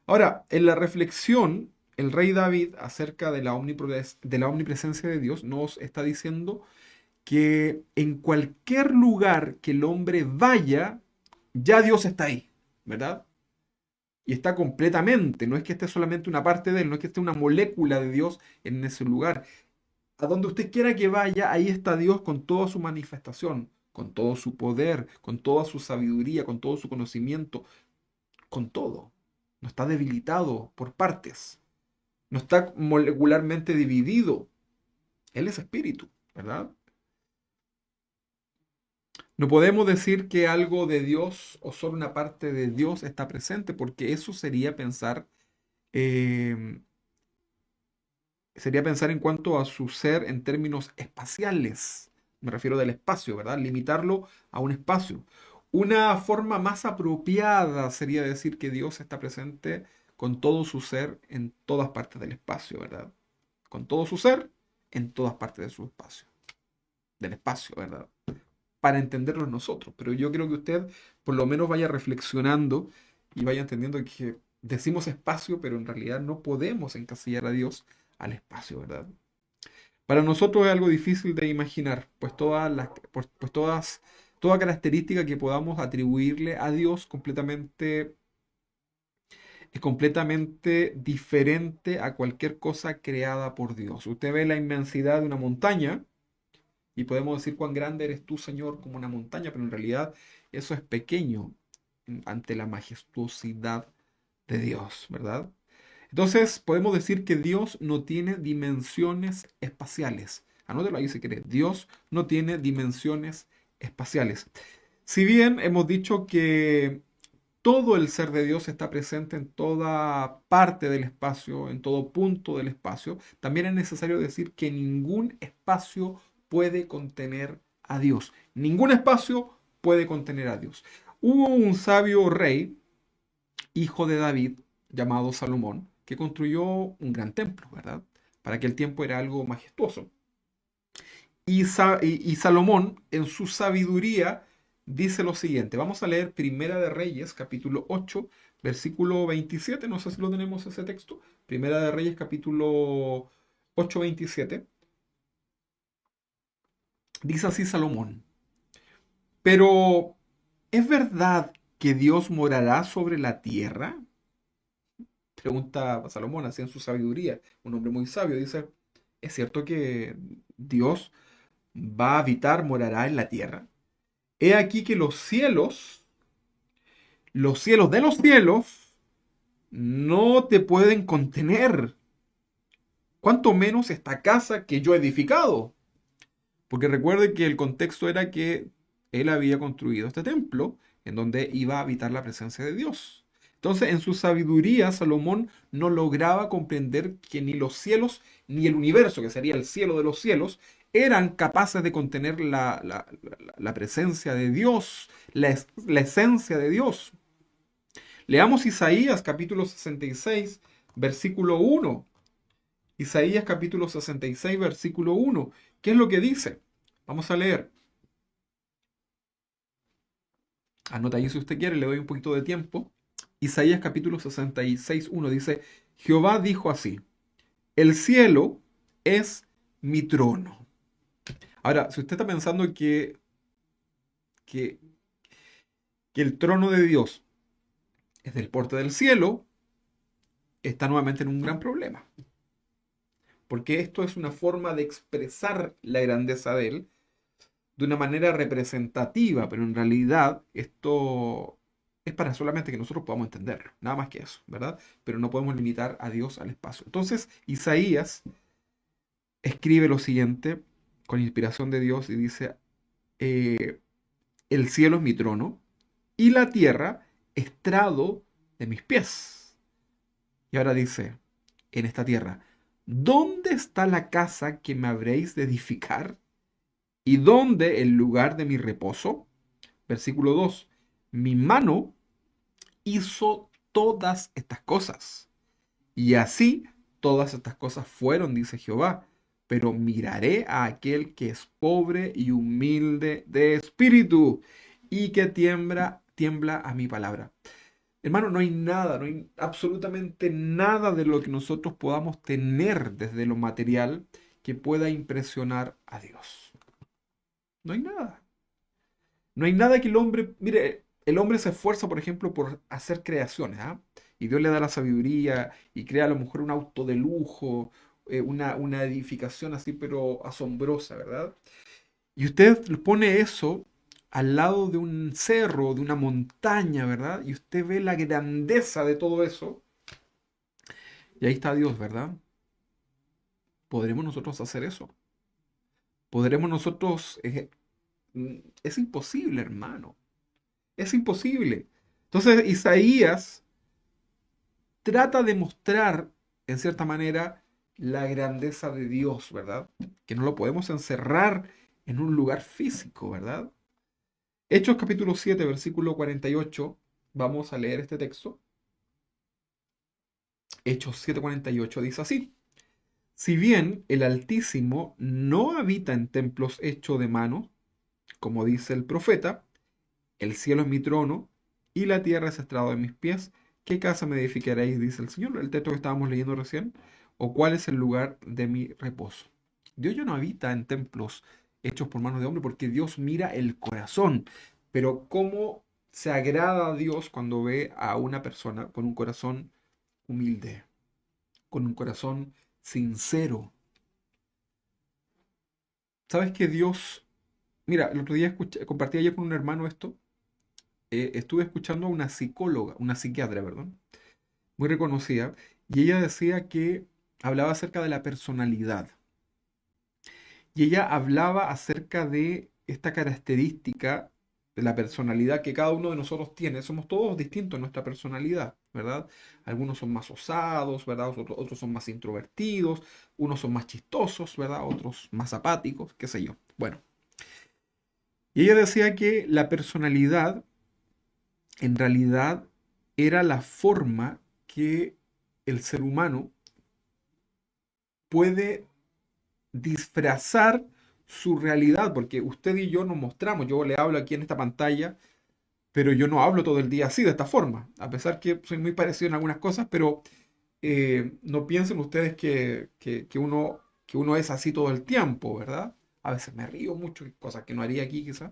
A: Ahora, en la reflexión, el rey David acerca de de la omnipresencia de Dios nos está diciendo que en cualquier lugar que el hombre vaya, ya Dios está ahí, ¿verdad? Y está completamente, no es que esté solamente una parte de él, no es que esté una molécula de Dios en ese lugar. A donde usted quiera que vaya, ahí está Dios con toda su manifestación, con todo su poder, con toda su sabiduría, con todo su conocimiento, con todo. No está debilitado por partes, no está molecularmente dividido. Él es espíritu, ¿verdad? No podemos decir que algo de Dios o solo una parte de Dios está presente, porque eso eh, sería pensar en cuanto a su ser en términos espaciales. Me refiero del espacio, ¿verdad? Limitarlo a un espacio. Una forma más apropiada sería decir que Dios está presente con todo su ser en todas partes del espacio, ¿verdad? Con todo su ser en todas partes de su espacio, del espacio, ¿verdad? Para entenderlo nosotros. Pero yo creo que usted por lo menos vaya reflexionando y vaya entendiendo que decimos espacio, pero en realidad no podemos encasillar a Dios al espacio, ¿verdad? Para nosotros es algo difícil de imaginar, pues toda característica que podamos atribuirle a Dios es completamente diferente a cualquier cosa creada por Dios. Usted ve la inmensidad de una montaña y podemos decir cuán grande eres tú, Señor, como una montaña, pero en realidad eso es pequeño ante la majestuosidad de Dios, ¿verdad? Entonces podemos decir que Dios no tiene dimensiones espaciales. Anótelo ahí si querés. Dios no tiene dimensiones espaciales. Si bien hemos dicho que todo el ser de Dios está presente en toda parte del espacio, en todo punto del espacio, también es necesario decir que ningún espacio puede contener a Dios. Ningún espacio puede contener a Dios. Hubo un sabio rey, hijo de David, llamado Salomón, que construyó un gran templo, ¿verdad? Para aquel tiempo era algo majestuoso. Y Salomón, en su sabiduría, dice lo siguiente. Vamos a leer Primera de Reyes, capítulo 8, versículo 27. No sé si lo tenemos ese texto. Primera de Reyes, capítulo 8, 27. Dice así Salomón. Pero, ¿es verdad que Dios morará sobre la tierra? Pregunta Salomón, así en su sabiduría. Un hombre muy sabio dice, ¿es cierto que Dios va a habitar, morará en la tierra? He aquí que los cielos de los cielos, no te pueden contener, cuanto menos esta casa que yo he edificado. Porque recuerde que el contexto era que él había construido este templo en donde iba a habitar la presencia de Dios. Entonces, en su sabiduría, Salomón no lograba comprender que ni los cielos ni el universo, que sería el cielo de los cielos, eran capaces de contener la presencia de Dios, la esencia de Dios. Leamos Isaías capítulo 66, versículo 1. Isaías capítulo 66, versículo 1. ¿Qué es lo que dice? Vamos a leer. Anota ahí si usted quiere, le doy un poquito de tiempo. Isaías capítulo 66, 1 dice, Jehová dijo así, el cielo es mi trono. Ahora, si usted está pensando que, que el trono de Dios es del porte del cielo, está nuevamente en un gran problema. Porque esto es una forma de expresar la grandeza de Él de una manera representativa, pero en realidad esto es para solamente que nosotros podamos entenderlo, nada más que eso, ¿verdad? Pero no podemos limitar a Dios al espacio. Entonces, Isaías escribe lo siguiente con inspiración de Dios y dice, eh, el cielo es mi trono y la tierra estrado de mis pies. Y ahora dice, en esta tierra, ¿dónde está la casa que me habréis de edificar? ¿Y dónde el lugar de mi reposo? Versículo 2. Mi mano hizo todas estas cosas. Y así todas estas cosas fueron, dice Jehová. Pero miraré a aquel que es pobre y humilde de espíritu y que tiembla a mi palabra. Hermano, no hay nada, no hay absolutamente nada de lo que nosotros podamos tener desde lo material que pueda impresionar a Dios. No hay nada. No hay nada que el hombre, mire, el hombre se esfuerza, por ejemplo, por hacer creaciones, ¿ah? Y Dios le da la sabiduría y crea a lo mejor un auto de lujo, una edificación así, pero asombrosa, ¿verdad? Y usted le pone eso al lado de un cerro, de una montaña, ¿verdad? Y usted ve la grandeza de todo eso. Y ahí está Dios, ¿verdad? ¿Podremos nosotros hacer eso? ¿Podremos nosotros... es imposible, hermano. Es imposible. Entonces Isaías trata de mostrar, en cierta manera, la grandeza de Dios, ¿verdad? Que no lo podemos encerrar en un lugar físico, ¿verdad? Hechos capítulo 7, versículo 48, vamos a leer este texto. Hechos 7:48 dice así: Si bien el Altísimo no habita en templos hechos de mano, como dice el profeta, el cielo es mi trono y la tierra es estrado de mis pies. ¿Qué casa me edificaréis? Dice el Señor. El texto que estábamos leyendo recién. ¿O cuál es el lugar de mi reposo? Dios ya no habita en templos hechos por manos de hombre porque Dios mira el corazón. Pero ¿cómo se agrada a Dios cuando ve a una persona con un corazón humilde, con un corazón sincero? ¿Sabes que Dios... Mira, el otro día compartí ayer con un hermano esto. Estuve escuchando a una psicóloga, una psiquiatra, perdón, muy reconocida, y ella decía que hablaba acerca de la personalidad. Y ella hablaba acerca de esta característica de la personalidad que cada uno de nosotros tiene. Somos todos distintos en nuestra personalidad, ¿verdad? Algunos son más osados, ¿verdad? Otros son más introvertidos, unos son más chistosos, ¿verdad? Otros más apáticos, qué sé yo. Bueno, y ella decía que la personalidad en realidad era la forma que el ser humano puede disfrazar su realidad, porque usted y yo nos mostramos, yo le hablo aquí en esta pantalla, pero yo no hablo todo el día así, de esta forma, a pesar que soy muy parecido en algunas cosas, pero no piensen ustedes que uno es así todo el tiempo, ¿verdad? A veces me río mucho, cosas que no haría aquí quizás.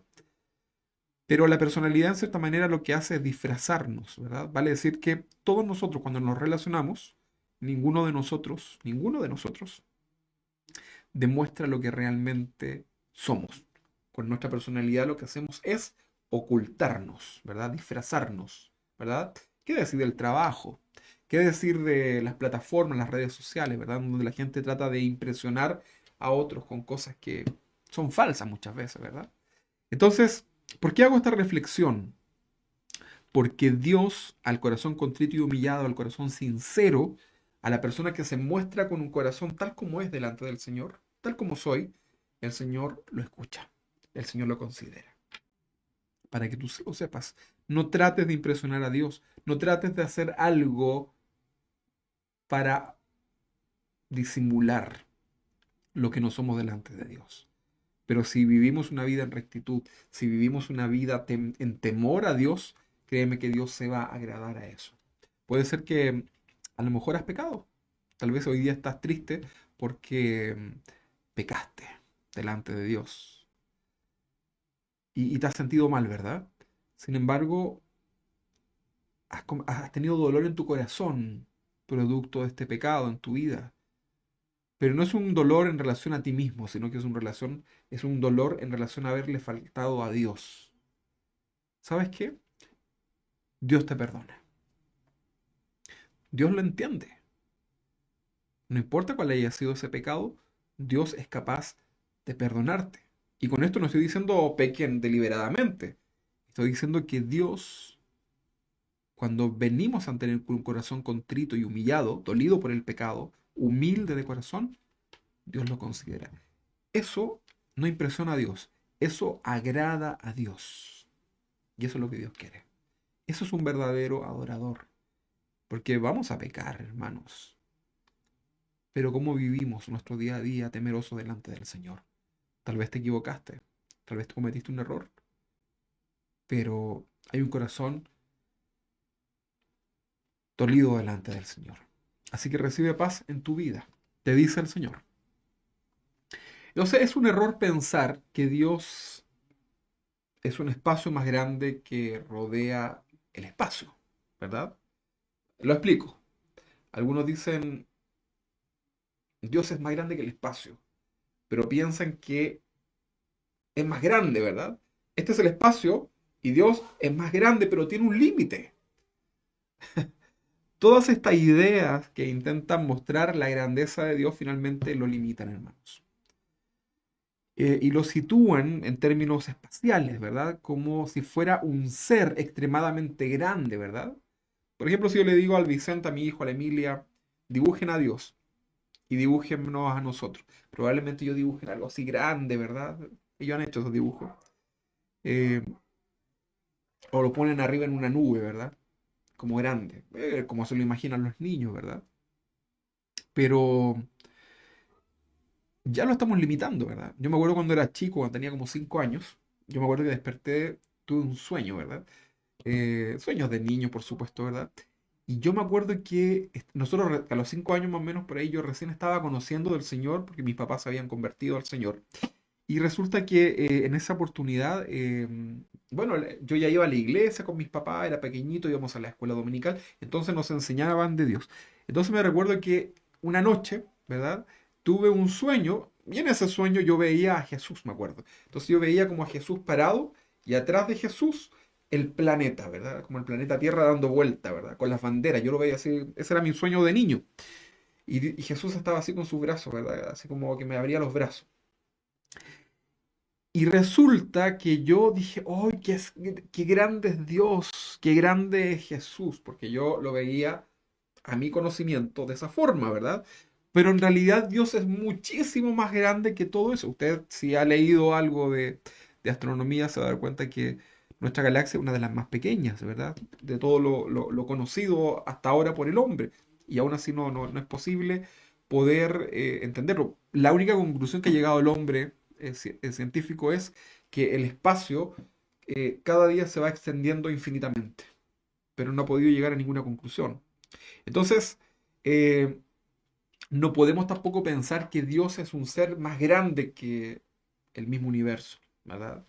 A: Pero la personalidad, en cierta manera, lo que hace es disfrazarnos, ¿verdad? Vale decir que todos nosotros, cuando nos relacionamos, ninguno de nosotros, demuestra lo que realmente somos. Con nuestra personalidad lo que hacemos es ocultarnos, ¿verdad? Disfrazarnos, ¿verdad? ¿Qué decir del trabajo? ¿Qué decir de las plataformas, las redes sociales, ¿verdad? Donde la gente trata de impresionar a otros con cosas que son falsas muchas veces, ¿verdad? Entonces, ¿por qué hago esta reflexión? Porque Dios, al corazón contrito y humillado, al corazón sincero, a la persona que se muestra con un corazón tal como es delante del Señor, tal como soy, el Señor lo escucha, el Señor lo considera. Para que tú lo sepas, no trates de impresionar a Dios, no trates de hacer algo para disimular lo que no somos delante de Dios. Pero si vivimos una vida en rectitud, si vivimos una vida en temor a Dios, créeme que Dios se va a agradar a eso. Puede ser que a lo mejor has pecado. Tal vez hoy día estás triste porque pecaste delante de Dios y te has sentido mal, ¿verdad? Sin embargo, has tenido dolor en tu corazón producto de este pecado en tu vida. Pero no es un dolor en relación a ti mismo, sino que es un dolor en relación a haberle faltado a Dios. ¿Sabes qué? Dios te perdona. Dios lo entiende. No importa cuál haya sido ese pecado, Dios es capaz de perdonarte. Y con esto no estoy diciendo pequen deliberadamente. Estoy diciendo que Dios, cuando venimos ante Él con un corazón contrito y humillado, dolido por el pecado, humilde de corazón, Dios lo considera. Eso no impresiona a Dios, eso agrada a Dios. Y eso es lo que Dios quiere. Eso es un verdadero adorador. Porque vamos a pecar, hermanos. Pero ¿cómo vivimos nuestro día a día temeroso delante del Señor? Tal vez te equivocaste, tal vez cometiste un error, pero hay un corazón dolido delante del Señor. Así que recibe paz en tu vida, te dice el Señor. Entonces es un error pensar que Dios es un espacio más grande que rodea el espacio, ¿verdad? Lo explico. Algunos dicen, Dios es más grande que el espacio, pero piensan que es más grande, ¿verdad? Este es el espacio y Dios es más grande, pero tiene un límite. Todas estas ideas que intentan mostrar la grandeza de Dios finalmente lo limitan, hermanos. Y lo sitúan en términos espaciales, ¿verdad? Como si fuera un ser extremadamente grande, ¿verdad? Por ejemplo, si yo le digo al Vicente, a mi hijo, a la Emilia, dibujen a Dios y dibújennos a nosotros. Probablemente ellos dibujen algo así grande, ¿verdad? Ellos han hecho esos dibujos. Eh, o lo ponen arriba en una nube, ¿verdad? Como grande, como se lo imaginan los niños, ¿verdad? Pero ya lo estamos limitando, ¿verdad? Yo me acuerdo cuando era chico, cuando tenía como 5 años, yo me acuerdo que desperté, tuve un sueño, ¿verdad? Sueños de niño, por supuesto, ¿verdad? Y yo me acuerdo que nosotros a los 5 años más o menos por ahí yo recién estaba conociendo del Señor porque mis papás se habían convertido al Señor. Y resulta que en esa oportunidad, bueno, yo ya iba a la iglesia con mis papás, era pequeñito, íbamos a la escuela dominical, entonces nos enseñaban de Dios. Entonces me recuerdo que una noche, ¿verdad? Tuve un sueño y en ese sueño yo veía a Jesús, me acuerdo. Entonces yo veía como a Jesús parado y atrás de Jesús el planeta, ¿verdad? Como el planeta Tierra dando vuelta, ¿verdad? Con las banderas, yo lo veía así, ese era mi sueño de niño. Y Jesús estaba así con sus brazos, ¿verdad? Así como que me abría los brazos. Y resulta que yo dije, ¡ay, qué grande es Dios! ¡Qué grande es Jesús! Porque yo lo veía a mi conocimiento de esa forma, ¿verdad? Pero en realidad Dios es muchísimo más grande que todo eso. Usted, si ha leído algo de astronomía, se va a dar cuenta que nuestra galaxia es una de las más pequeñas, ¿verdad? De todo lo conocido hasta ahora por el hombre. Y aún así no es posible poder entenderlo. La única conclusión que ha llegado el hombre, el científico, es que el espacio cada día se va extendiendo infinitamente, pero no ha podido llegar a ninguna conclusión. Entonces, eh, no podemos tampoco pensar que Dios es un ser más grande que el mismo universo, ¿verdad?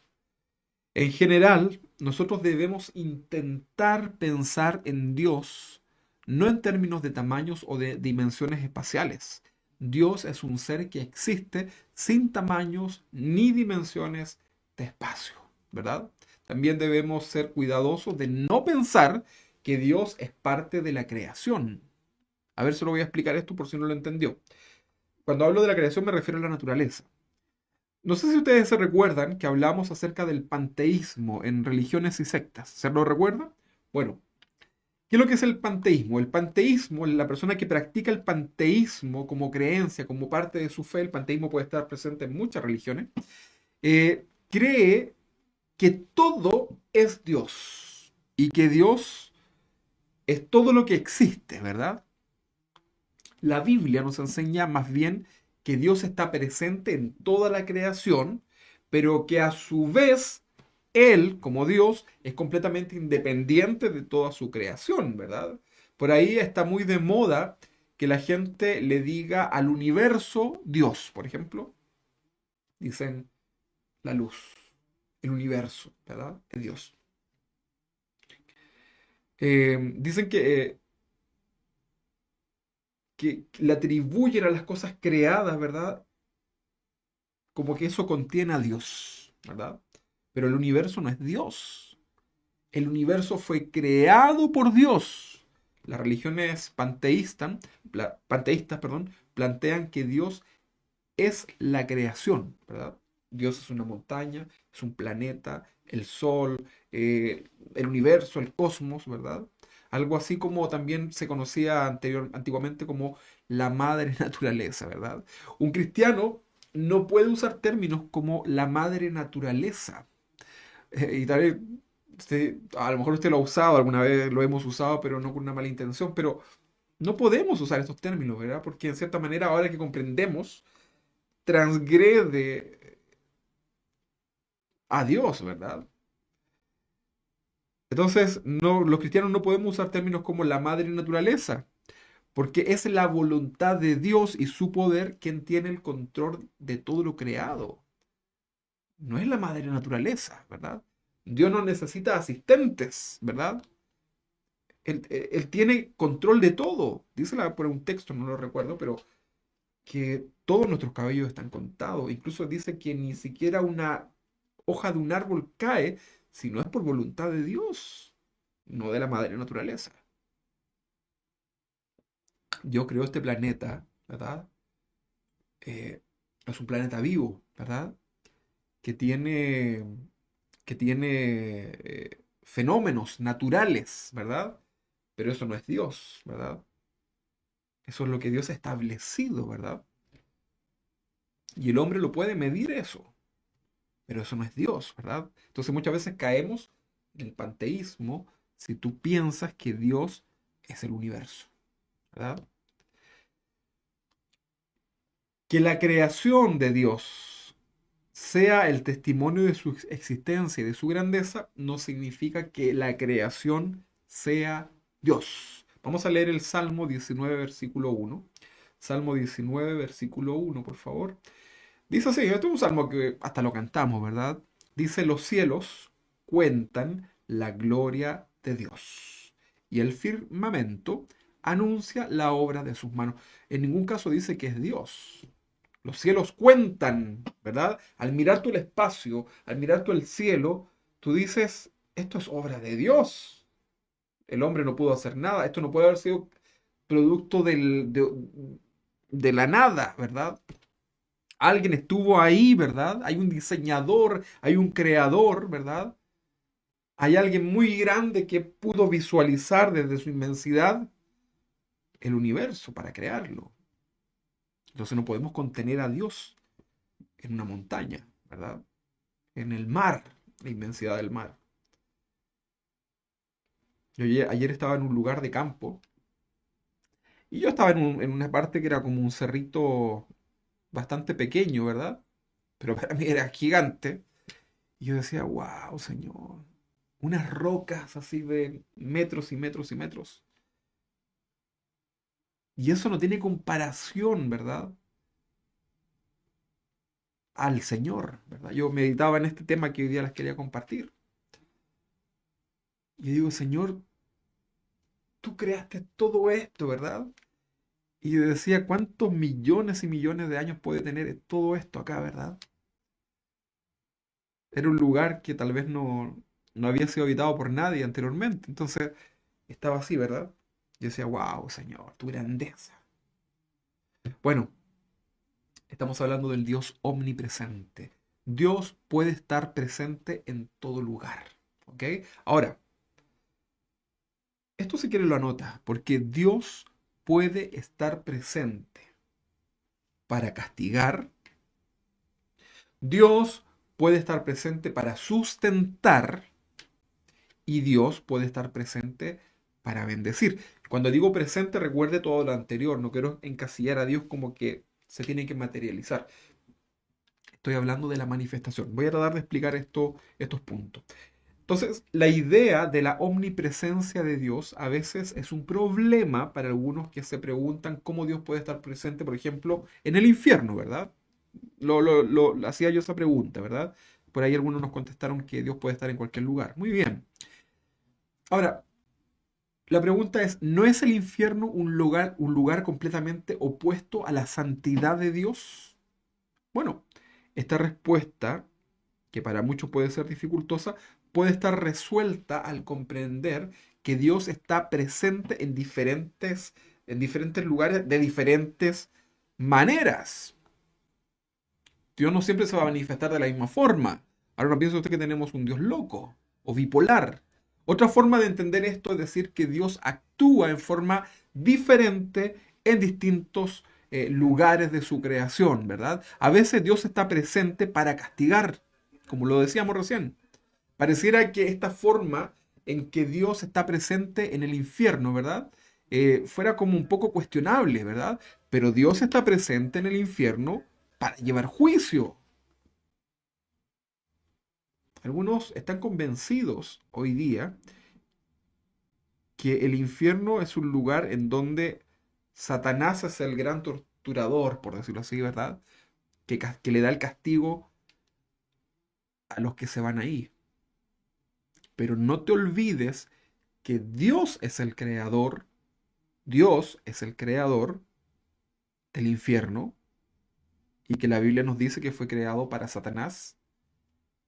A: En general, nosotros debemos intentar pensar en Dios no en términos de tamaños o de dimensiones espaciales. Dios es un ser que existe sin tamaños ni dimensiones de espacio, ¿verdad? También debemos ser cuidadosos de no pensar que Dios es parte de la creación. A ver, se lo voy a explicar esto por si no lo entendió. Cuando hablo de la creación me refiero a la naturaleza. No sé si ustedes se recuerdan que hablamos acerca del panteísmo en religiones y sectas. ¿Se lo recuerda? Bueno, ¿qué es lo que es el panteísmo? El panteísmo, la persona que practica el panteísmo como creencia, como parte de su fe, el panteísmo puede estar presente en muchas religiones, cree que todo es Dios y que Dios es todo lo que existe, ¿verdad? La Biblia nos enseña más bien que Dios está presente en toda la creación, pero que a su vez Él, como Dios, es completamente independiente de toda su creación, ¿verdad? Por ahí está muy de moda que la gente le diga al universo Dios, por ejemplo. Dicen la luz, el universo, ¿verdad? Es Dios. Dicen que le atribuyen a las cosas creadas, ¿verdad? Como que eso contiene a Dios, ¿verdad? Pero el universo no es Dios. El universo fue creado por Dios. Las religiones panteístas, perdón, plantean que Dios es la creación, ¿verdad? Dios es una montaña, es un planeta, el sol, el universo, el cosmos, ¿verdad? Algo así como también se conocía antiguamente como la madre naturaleza, ¿verdad? Un cristiano no puede usar términos como la madre naturaleza. Y tal vez, a lo mejor usted lo ha usado, alguna vez lo hemos usado, pero no con una mala intención, pero no podemos usar estos términos, ¿verdad? Porque en cierta manera, ahora que comprendemos, transgrede a Dios, ¿verdad? Entonces, no, los cristianos no podemos usar términos como la madre naturaleza, porque es la voluntad de Dios y su poder quien tiene el control de todo lo creado. No es la madre naturaleza, ¿verdad? Dios no necesita asistentes, ¿verdad? Él tiene control de todo. Dice por un texto, no lo recuerdo, pero que todos nuestros cabellos están contados. Incluso dice que ni siquiera una hoja de un árbol cae si no es por voluntad de Dios, no de la madre naturaleza. Dios creó este planeta, ¿verdad? Eh, es un planeta vivo, ¿verdad? Que tiene, que tiene fenómenos naturales, ¿verdad? Pero eso no es Dios, ¿verdad? Eso es lo que Dios ha establecido, ¿verdad? Y el hombre lo puede medir eso, pero eso no es Dios, ¿verdad? Entonces muchas veces caemos en el panteísmo si tú piensas que Dios es el universo, ¿verdad? Que la creación de Dios sea el testimonio de su existencia y de su grandeza no significa que la creación sea Dios. Vamos a leer el Salmo 19, versículo 1. Salmo 19, versículo 1, por favor. Dice así, este es un salmo que hasta lo cantamos, ¿verdad? Dice, los cielos cuentan la gloria de Dios y el firmamento anuncia la obra de sus manos. En ningún caso dice que es Dios. Los cielos cuentan, ¿verdad? Al mirar tú el espacio, al mirar tú el cielo, tú dices, esto es obra de Dios. El hombre no pudo hacer nada, esto no puede haber sido producto de la nada, ¿verdad? Alguien estuvo ahí, ¿verdad? Hay un diseñador, hay un creador, ¿verdad? Hay alguien muy grande que pudo visualizar desde su inmensidad el universo para crearlo. Entonces no podemos contener a Dios en una montaña, ¿verdad? En el mar, la inmensidad del mar. Yo ayer estaba en un lugar de campo y yo estaba en una parte que era como un cerrito bastante pequeño, ¿verdad? Pero para mí era gigante. Y yo decía, wow, Señor, unas rocas así de metros y metros y metros. Y eso no tiene comparación, ¿verdad? Al Señor, ¿verdad? Yo meditaba en este tema que hoy día les quería compartir. Y digo, Señor, tú creaste todo esto, ¿verdad? Y yo decía, ¿cuántos millones y millones de años puede tener todo esto acá, ¿verdad? Era un lugar que tal vez no había sido habitado por nadie anteriormente. Entonces estaba así, ¿verdad? Yo decía, wow, Señor, tu grandeza. Bueno, estamos hablando del Dios omnipresente. Dios puede estar presente en todo lugar. ¿Ok? Ahora, esto si quiere lo anota, porque Dios puede estar presente para castigar. Dios puede estar presente para sustentar. Y Dios puede estar presente para bendecir. Cuando digo presente, recuerde todo lo anterior. No quiero encasillar a Dios como que se tiene que materializar. Estoy hablando de la manifestación. Voy a tratar de explicar estos puntos. Entonces, la idea de la omnipresencia de Dios a veces es un problema para algunos que se preguntan cómo Dios puede estar presente, por ejemplo, en el infierno, ¿verdad? hacía yo esa pregunta, ¿verdad? Por ahí algunos nos contestaron que Dios puede estar en cualquier lugar. Muy bien. Ahora, la pregunta es, ¿no es el infierno un lugar completamente opuesto a la santidad de Dios? Bueno, esta respuesta, que para muchos puede ser dificultosa, puede estar resuelta al comprender que Dios está presente en diferentes lugares de diferentes maneras. Dios no siempre se va a manifestar de la misma forma. Ahora no piensa usted que tenemos un Dios loco o bipolar. Otra forma de entender esto es decir que Dios actúa en forma diferente en distintos lugares de su creación, ¿verdad? A veces Dios está presente para castigar, como lo decíamos recién. Pareciera que esta forma en que Dios está presente en el infierno, ¿verdad? Fuera como un poco cuestionable, ¿verdad? Pero Dios está presente en el infierno para llevar juicio. Algunos están convencidos hoy día que el infierno es un lugar en donde Satanás es el gran torturador, por decirlo así, ¿verdad? Que le da el castigo a los que se van ahí. Pero no te olvides que Dios es el creador, Dios es el creador del infierno y que la Biblia nos dice que fue creado para Satanás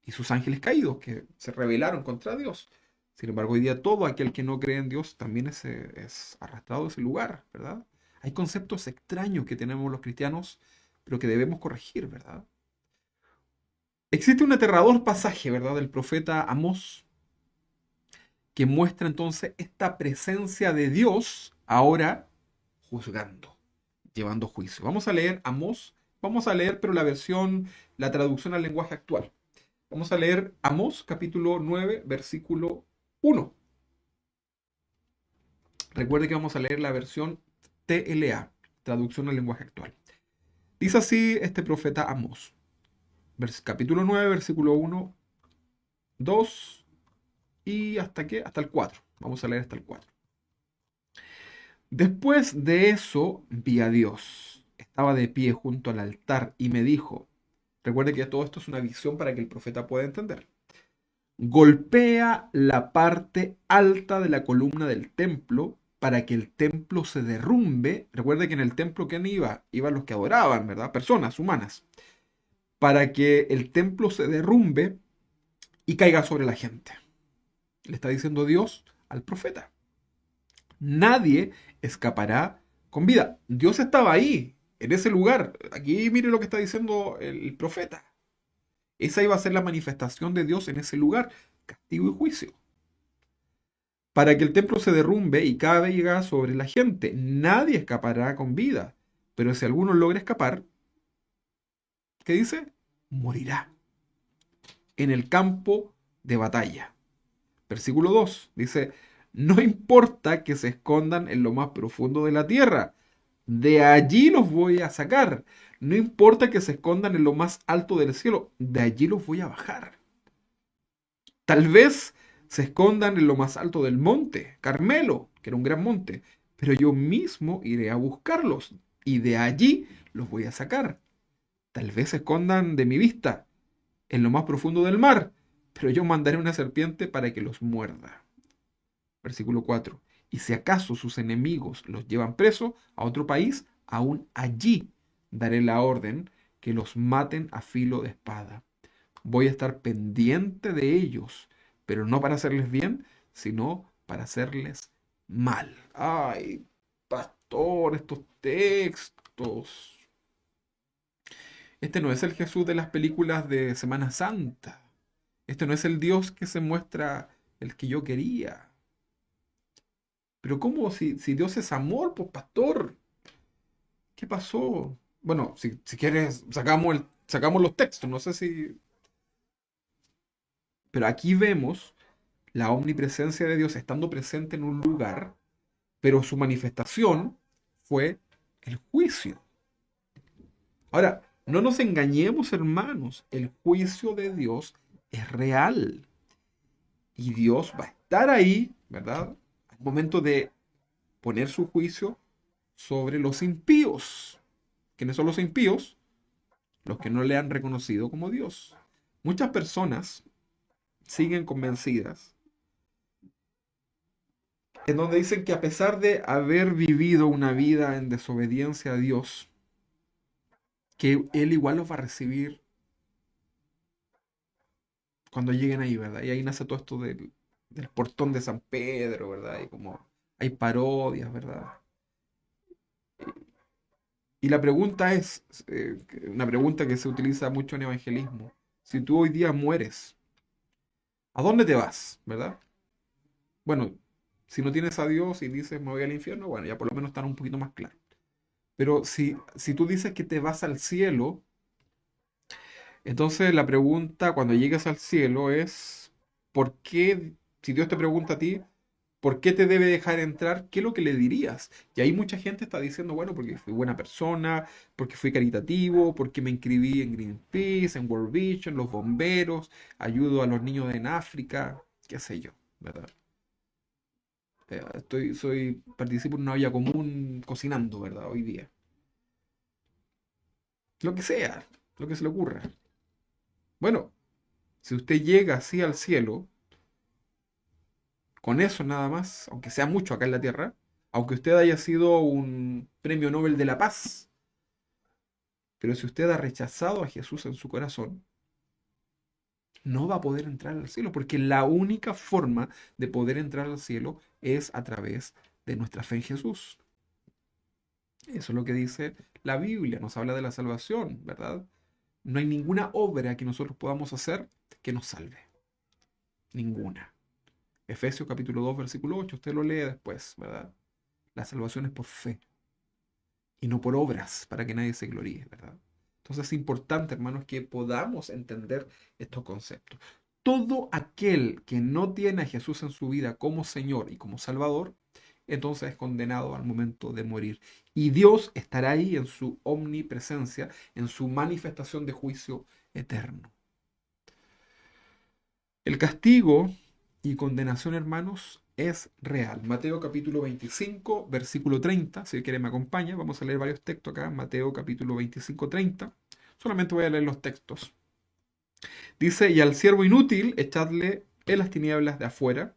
A: y sus ángeles caídos, que se rebelaron contra Dios. Sin embargo, hoy día todo aquel que no cree en Dios también es arrastrado a ese lugar, ¿verdad? Hay conceptos extraños que tenemos los cristianos, pero que debemos corregir, ¿verdad? Existe un aterrador pasaje, ¿verdad?, del profeta Amós, que muestra entonces esta presencia de Dios ahora juzgando, llevando juicio. Vamos a leer Amós, vamos a leer, pero la traducción al lenguaje actual. Vamos a leer Amós capítulo 9, versículo 1. Recuerde que vamos a leer la versión TLA, traducción al lenguaje actual. Dice así este profeta Amós, capítulo 9, versículo 1, 2 y hasta qué, hasta el 4. Vamos a leer hasta el 4. Después de eso vi a Dios. Estaba de pie junto al altar y me dijo, recuerde que todo esto es una visión para que el profeta pueda entender. Golpea la parte alta de la columna del templo para que el templo se derrumbe. Recuerde que en el templo, ¿quién iba? Iban los que adoraban, ¿verdad? Personas humanas. Para que el templo se derrumbe y caiga sobre la gente. Le está diciendo Dios al profeta. Nadie escapará con vida. Dios estaba ahí, en ese lugar. Aquí mire lo que está diciendo el profeta. Esa iba a ser la manifestación de Dios en ese lugar, castigo y juicio. Para que el templo se derrumbe y caiga sobre la gente. Nadie escapará con vida. Pero si alguno logra escapar, ¿qué dice? Morirá en el campo de batalla. Versículo 2 dice, no importa que se escondan en lo más profundo de la tierra, de allí los voy a sacar. No importa que se escondan en lo más alto del cielo, de allí los voy a bajar. Tal vez se escondan en lo más alto del monte, Carmelo, que era un gran monte, pero yo mismo iré a buscarlos y de allí los voy a sacar. Tal vez se escondan de mi vista en lo más profundo del mar, pero yo mandaré una serpiente para que los muerda. Versículo 4. Y si acaso sus enemigos los llevan presos a otro país, aún allí daré la orden que los maten a filo de espada. Voy a estar pendiente de ellos, pero no para hacerles bien, sino para hacerles mal. Ay, pastor, estos textos. Este no es el Jesús de las películas de Semana Santa. Este no es el Dios que se muestra el que yo quería. Pero ¿cómo si Dios es amor, pues pastor? ¿Qué pasó? Bueno, si quieres, sacamos los textos, no sé si... Pero aquí vemos la omnipresencia de Dios estando presente en un lugar, pero su manifestación fue el juicio. Ahora, no nos engañemos, hermanos, el juicio de Dios es real. Y Dios va a estar ahí, ¿verdad? Al momento de poner su juicio sobre los impíos. ¿Quiénes son los impíos? los que no le han reconocido como Dios. Muchas personas siguen convencidas en donde dicen que a pesar de haber vivido una vida en desobediencia a Dios, que Él igual los va a recibir cuando lleguen ahí, ¿verdad? Y ahí nace todo esto del portón de San Pedro, ¿verdad? Y como hay parodias, ¿verdad? Y la pregunta es, una pregunta que se utiliza mucho en evangelismo, si tú hoy día mueres, ¿a dónde te vas? ¿Verdad? Bueno, si no tienes a Dios y dices me voy al infierno, bueno, ya por lo menos están un poquito más claro. Pero si tú dices que te vas al cielo, entonces la pregunta cuando llegues al cielo es, ¿por qué, si Dios te pregunta a ti, ¿por qué te debe dejar entrar? ¿Qué es lo que le dirías? Y ahí mucha gente está diciendo, bueno, porque fui buena persona, porque fui caritativo, porque me inscribí en Greenpeace, en World Vision, los bomberos, ayudo a los niños en África, qué sé yo, ¿verdad? Participo en una olla común cocinando, ¿verdad? Hoy día. Lo que sea, lo que se le ocurra. Bueno, si usted llega así al cielo, con eso nada más, aunque sea mucho acá en la tierra, aunque usted haya sido un premio Nobel de la Paz, pero si usted ha rechazado a Jesús en su corazón, no va a poder entrar al cielo, porque la única forma de poder entrar al cielo es a través de nuestra fe en Jesús. Eso es lo que dice la Biblia, nos habla de la salvación, ¿verdad? No hay ninguna obra que nosotros podamos hacer que nos salve. Ninguna. Efesios capítulo 2 versículo 8 usted lo lee después, ¿verdad? La salvación es por fe y no por obras, para que nadie se gloríe, ¿verdad? Entonces es importante, hermanos, que podamos entender estos conceptos. Todo aquel que no tiene a Jesús en su vida como Señor y como Salvador, entonces es condenado al momento de morir. Y Dios estará ahí en su omnipresencia, en su manifestación de juicio eterno. El castigo y condenación, hermanos, es real. Mateo capítulo 25, versículo 30. Si quiere me acompaña, vamos a leer varios textos acá. Mateo capítulo 25, 30. Solamente voy a leer los textos. Dice, y al siervo inútil echadle en las tinieblas de afuera.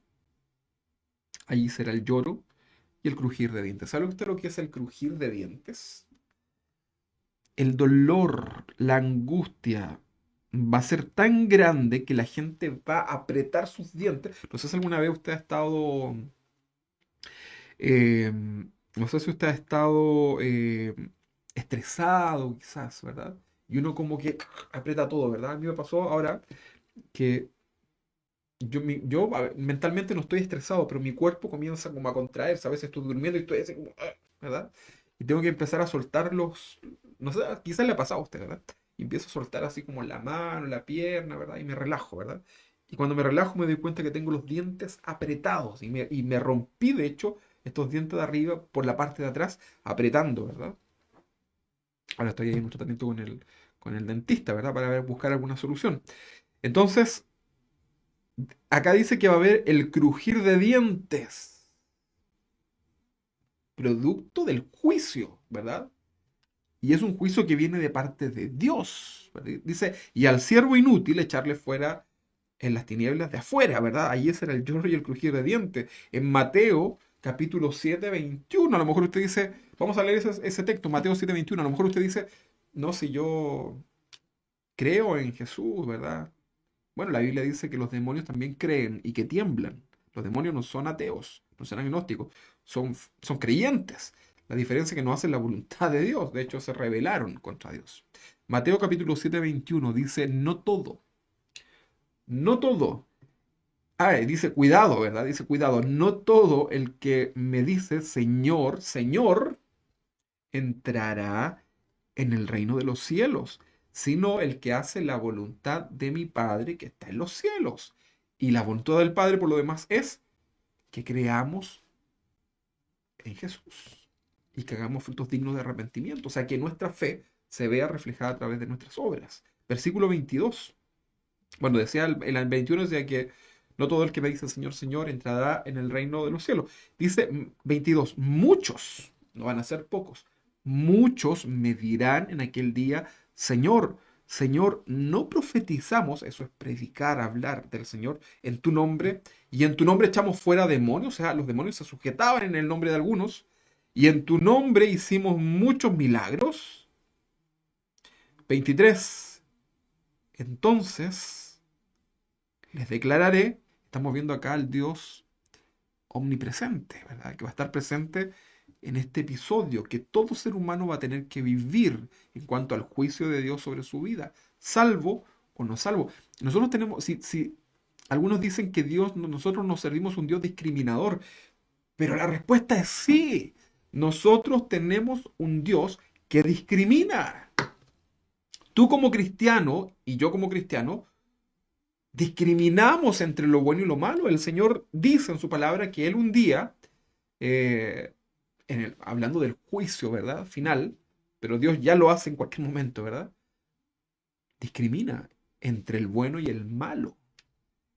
A: Allí será el lloro y el crujir de dientes. ¿Sabe usted lo que es el crujir de dientes? El dolor, la angustia va a ser tan grande que la gente va a apretar sus dientes. No sé si alguna vez usted ha estado, eh, no sé si usted ha estado estresado quizás, ¿verdad? Y uno como que aprieta todo, ¿verdad? A mí me pasó ahora que yo a ver, mentalmente no estoy estresado, pero mi cuerpo comienza como a contraerse. A veces estoy durmiendo y estoy así como, ¿verdad? Y tengo que empezar a soltar no sé, quizás le ha pasado a usted, ¿verdad? Y empiezo a soltar así como la mano, la pierna, ¿verdad? Y me relajo, ¿verdad? Y cuando me relajo me doy cuenta que tengo los dientes apretados y me rompí, de hecho, estos dientes de arriba por la parte de atrás, apretando, ¿verdad? Ahora estoy ahí en un tratamiento con el dentista, ¿verdad? Para buscar alguna solución. Entonces, acá dice que va a haber el crujir de dientes, producto del juicio, ¿verdad? Y es un juicio que viene de parte de Dios, ¿verdad? Dice, y al siervo inútil echarle fuera en las tinieblas de afuera, ¿verdad? Ahí ese era el lloro y el crujir de dientes. En Mateo capítulo 7 21 a lo mejor usted dice, vamos a leer ese texto, Mateo 7 21 a lo mejor usted dice, no, si yo creo en Jesús, ¿verdad? Bueno, la Biblia dice que los demonios también creen y que tiemblan. Los demonios no son ateos, no son agnósticos, son creyentes. La diferencia es que no hacen la voluntad de Dios, de hecho se rebelaron contra Dios. Mateo capítulo 7, 21 dice, no todo, no todo. Dice cuidado, ¿verdad? Dice cuidado, no todo el que me dice Señor, Señor, entrará en el reino de los cielos, sino el que hace la voluntad de mi Padre que está en los cielos. Y la voluntad del Padre, por lo demás, es que creamos en Jesús y que hagamos frutos dignos de arrepentimiento. O sea, que nuestra fe se vea reflejada a través de nuestras obras. Versículo 22. Bueno, decía el 21 decía que no todo el que me dice Señor, Señor entrará en el reino de los cielos. Dice 22, muchos, no van a ser pocos, muchos me dirán en aquel día, Señor, Señor, no profetizamos, eso es predicar, hablar del Señor, en tu nombre, y en tu nombre echamos fuera demonios, o sea, los demonios se sujetaban en el nombre de algunos, y en tu nombre hicimos muchos milagros. 23. Entonces les declararé, estamos viendo acá al Dios omnipresente, ¿verdad? Que va a estar presente en este episodio, que todo ser humano va a tener que vivir en cuanto al juicio de Dios sobre su vida, salvo o no salvo. Nosotros tenemos, si algunos dicen que Dios, nosotros nos servimos un Dios discriminador, pero la respuesta es sí. Nosotros tenemos un Dios que discrimina. Tú como cristiano y yo como cristiano discriminamos entre lo bueno y lo malo. El Señor dice en su palabra que Él un día, eh, hablando del juicio, ¿verdad? Final, pero Dios ya lo hace en cualquier momento, ¿verdad? Discrimina entre el bueno y el malo,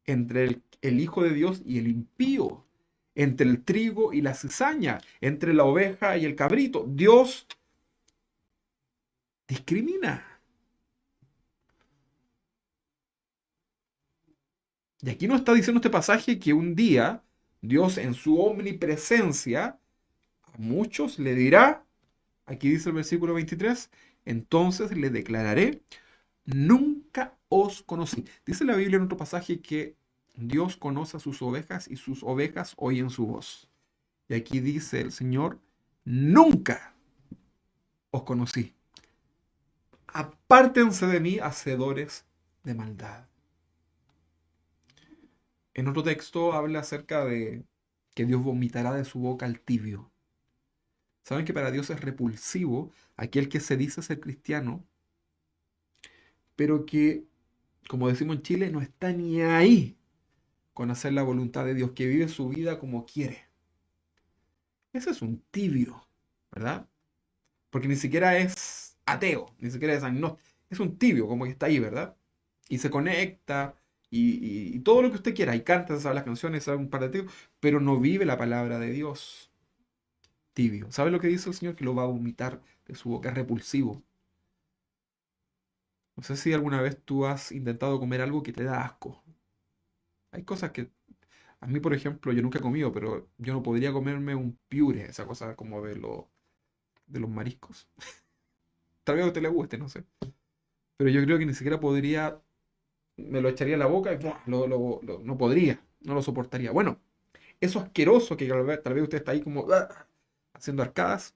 A: entre el Hijo de Dios y el impío, entre el trigo y la cizaña, entre la oveja y el cabrito. Dios discrimina. Y aquí nos está diciendo este pasaje que un día Dios en su omnipresencia a muchos le dirá, aquí dice el versículo 23, entonces le declararé, nunca os conocí. Dice la Biblia en otro pasaje que Dios conoce a sus ovejas y sus ovejas oyen su voz. Y aquí dice el Señor, nunca os conocí. Apártense de mí, hacedores de maldad. En otro texto habla acerca de que Dios vomitará de su boca al tibio. Saben que para Dios es repulsivo aquel que se dice ser cristiano, pero que, como decimos en Chile, no está ni ahí con hacer la voluntad de Dios, que vive su vida como quiere. Ese es un tibio, ¿verdad? Porque ni siquiera es ateo, ni siquiera es agnóstico. Es un tibio, como que está ahí, ¿verdad? Y se conecta y todo lo que usted quiera. Y canta, sabe las canciones, sabe un par de tibios, pero no vive la palabra de Dios. Tibio. ¿Sabe lo que dice el Señor? Que lo va a vomitar de su boca. Es repulsivo. No sé si alguna vez tú has intentado comer algo que te da asco. Hay cosas que, a mí por ejemplo, yo nunca he comido, pero yo no podría comerme un piure, esa cosa como de los mariscos. Tal vez a usted le guste, no sé. Pero yo creo que ni siquiera podría, me lo echaría en la boca y ¡buah! No podría, no lo soportaría. Bueno, eso asqueroso que tal vez usted está ahí como ¡ah! Haciendo arcadas.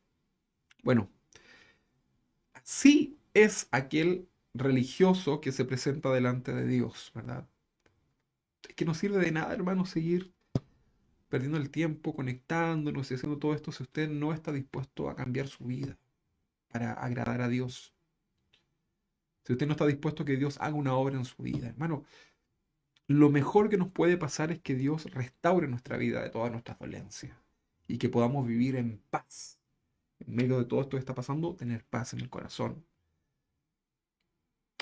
A: Bueno, así es aquel religioso que se presenta delante de Dios, ¿verdad? Es que no sirve de nada, hermano, seguir perdiendo el tiempo, conectándonos y haciendo todo esto si usted no está dispuesto a cambiar su vida para agradar a Dios. Si usted no está dispuesto a que Dios haga una obra en su vida, hermano, lo mejor que nos puede pasar es que Dios restaure nuestra vida de todas nuestras dolencias y que podamos vivir en paz. En medio de todo esto que está pasando, tener paz en el corazón.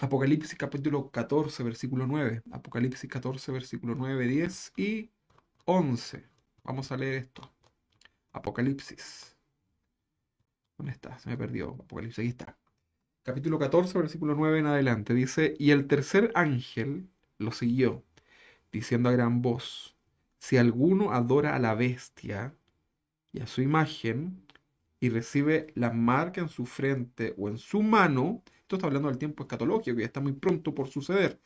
A: Apocalipsis capítulo 14, versículo 9. Apocalipsis 14, versículo 9, 10 y 11. Vamos a leer esto. Apocalipsis. ¿Dónde está? Se me perdió. Apocalipsis, aquí está. Capítulo 14, versículo 9 en adelante. Dice, y el tercer ángel lo siguió, diciendo a gran voz, si alguno adora a la bestia y a su imagen, y recibe la marca en su frente o en su mano, esto está hablando del tiempo escatológico, que ya está muy pronto por suceder,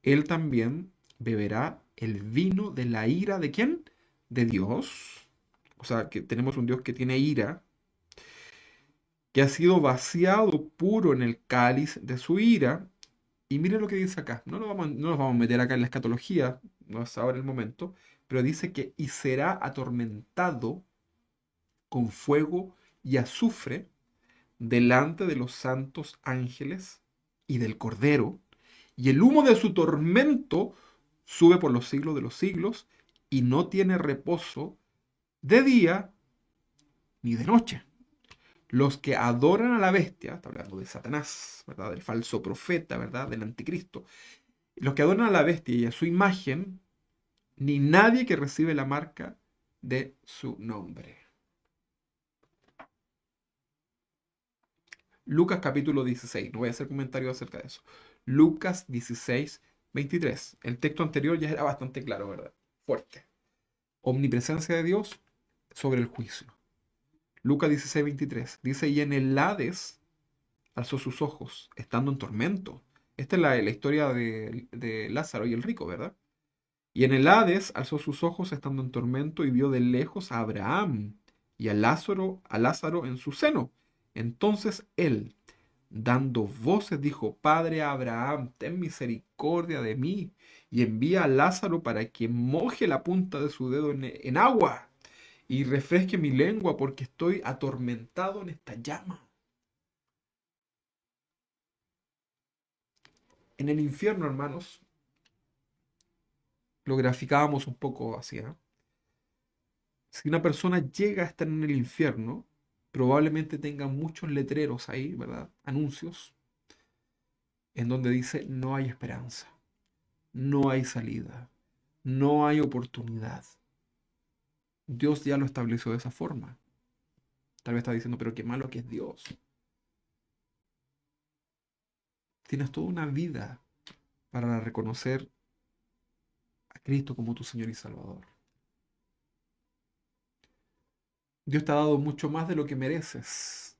A: él también beberá el vino de la ira de ¿quién? De Dios. O sea, que tenemos un Dios que tiene ira, que ha sido vaciado puro en el cáliz de su ira. Y mire lo que dice acá. No nos vamos a meter acá en la escatología, no es ahora el momento, pero dice que y será atormentado con fuego y azufre delante de los santos ángeles y del Cordero, y el humo de su tormento sube por los siglos de los siglos, y no tiene reposo de día ni de noche. Los que adoran a la bestia, está hablando de Satanás, ¿verdad? Del falso profeta, ¿verdad? Del anticristo. Los que adoran a la bestia y a su imagen, ni nadie que recibe la marca de su nombre. Lucas capítulo 16, no voy a hacer comentarios acerca de eso. Lucas 16, 23. El texto anterior ya era bastante claro, ¿verdad? Fuerte. Omnipresencia de Dios sobre el juicio. Lucas 16, 23. Dice, y en el Hades alzó sus ojos, estando en tormento. Esta es la historia de Lázaro y el rico, ¿verdad? Y en el Hades alzó sus ojos, estando en tormento, y vio de lejos a Abraham y a Lázaro en su seno. Entonces él, dando voces, dijo, Padre Abraham, ten misericordia de mí, y envía a Lázaro para que moje la punta de su dedo en agua, y refresque mi lengua, porque estoy atormentado en esta llama. En el infierno, hermanos, lo graficábamos un poco así, ¿eh? Si una persona llega a estar en el infierno, probablemente tenga muchos letreros ahí, ¿verdad? Anuncios, en donde dice no hay esperanza, no hay salida, no hay oportunidad. Dios ya lo estableció de esa forma. Tal vez está diciendo, pero qué malo que es Dios. Tienes toda una vida para reconocer a Cristo como tu Señor y Salvador. Dios te ha dado mucho más de lo que mereces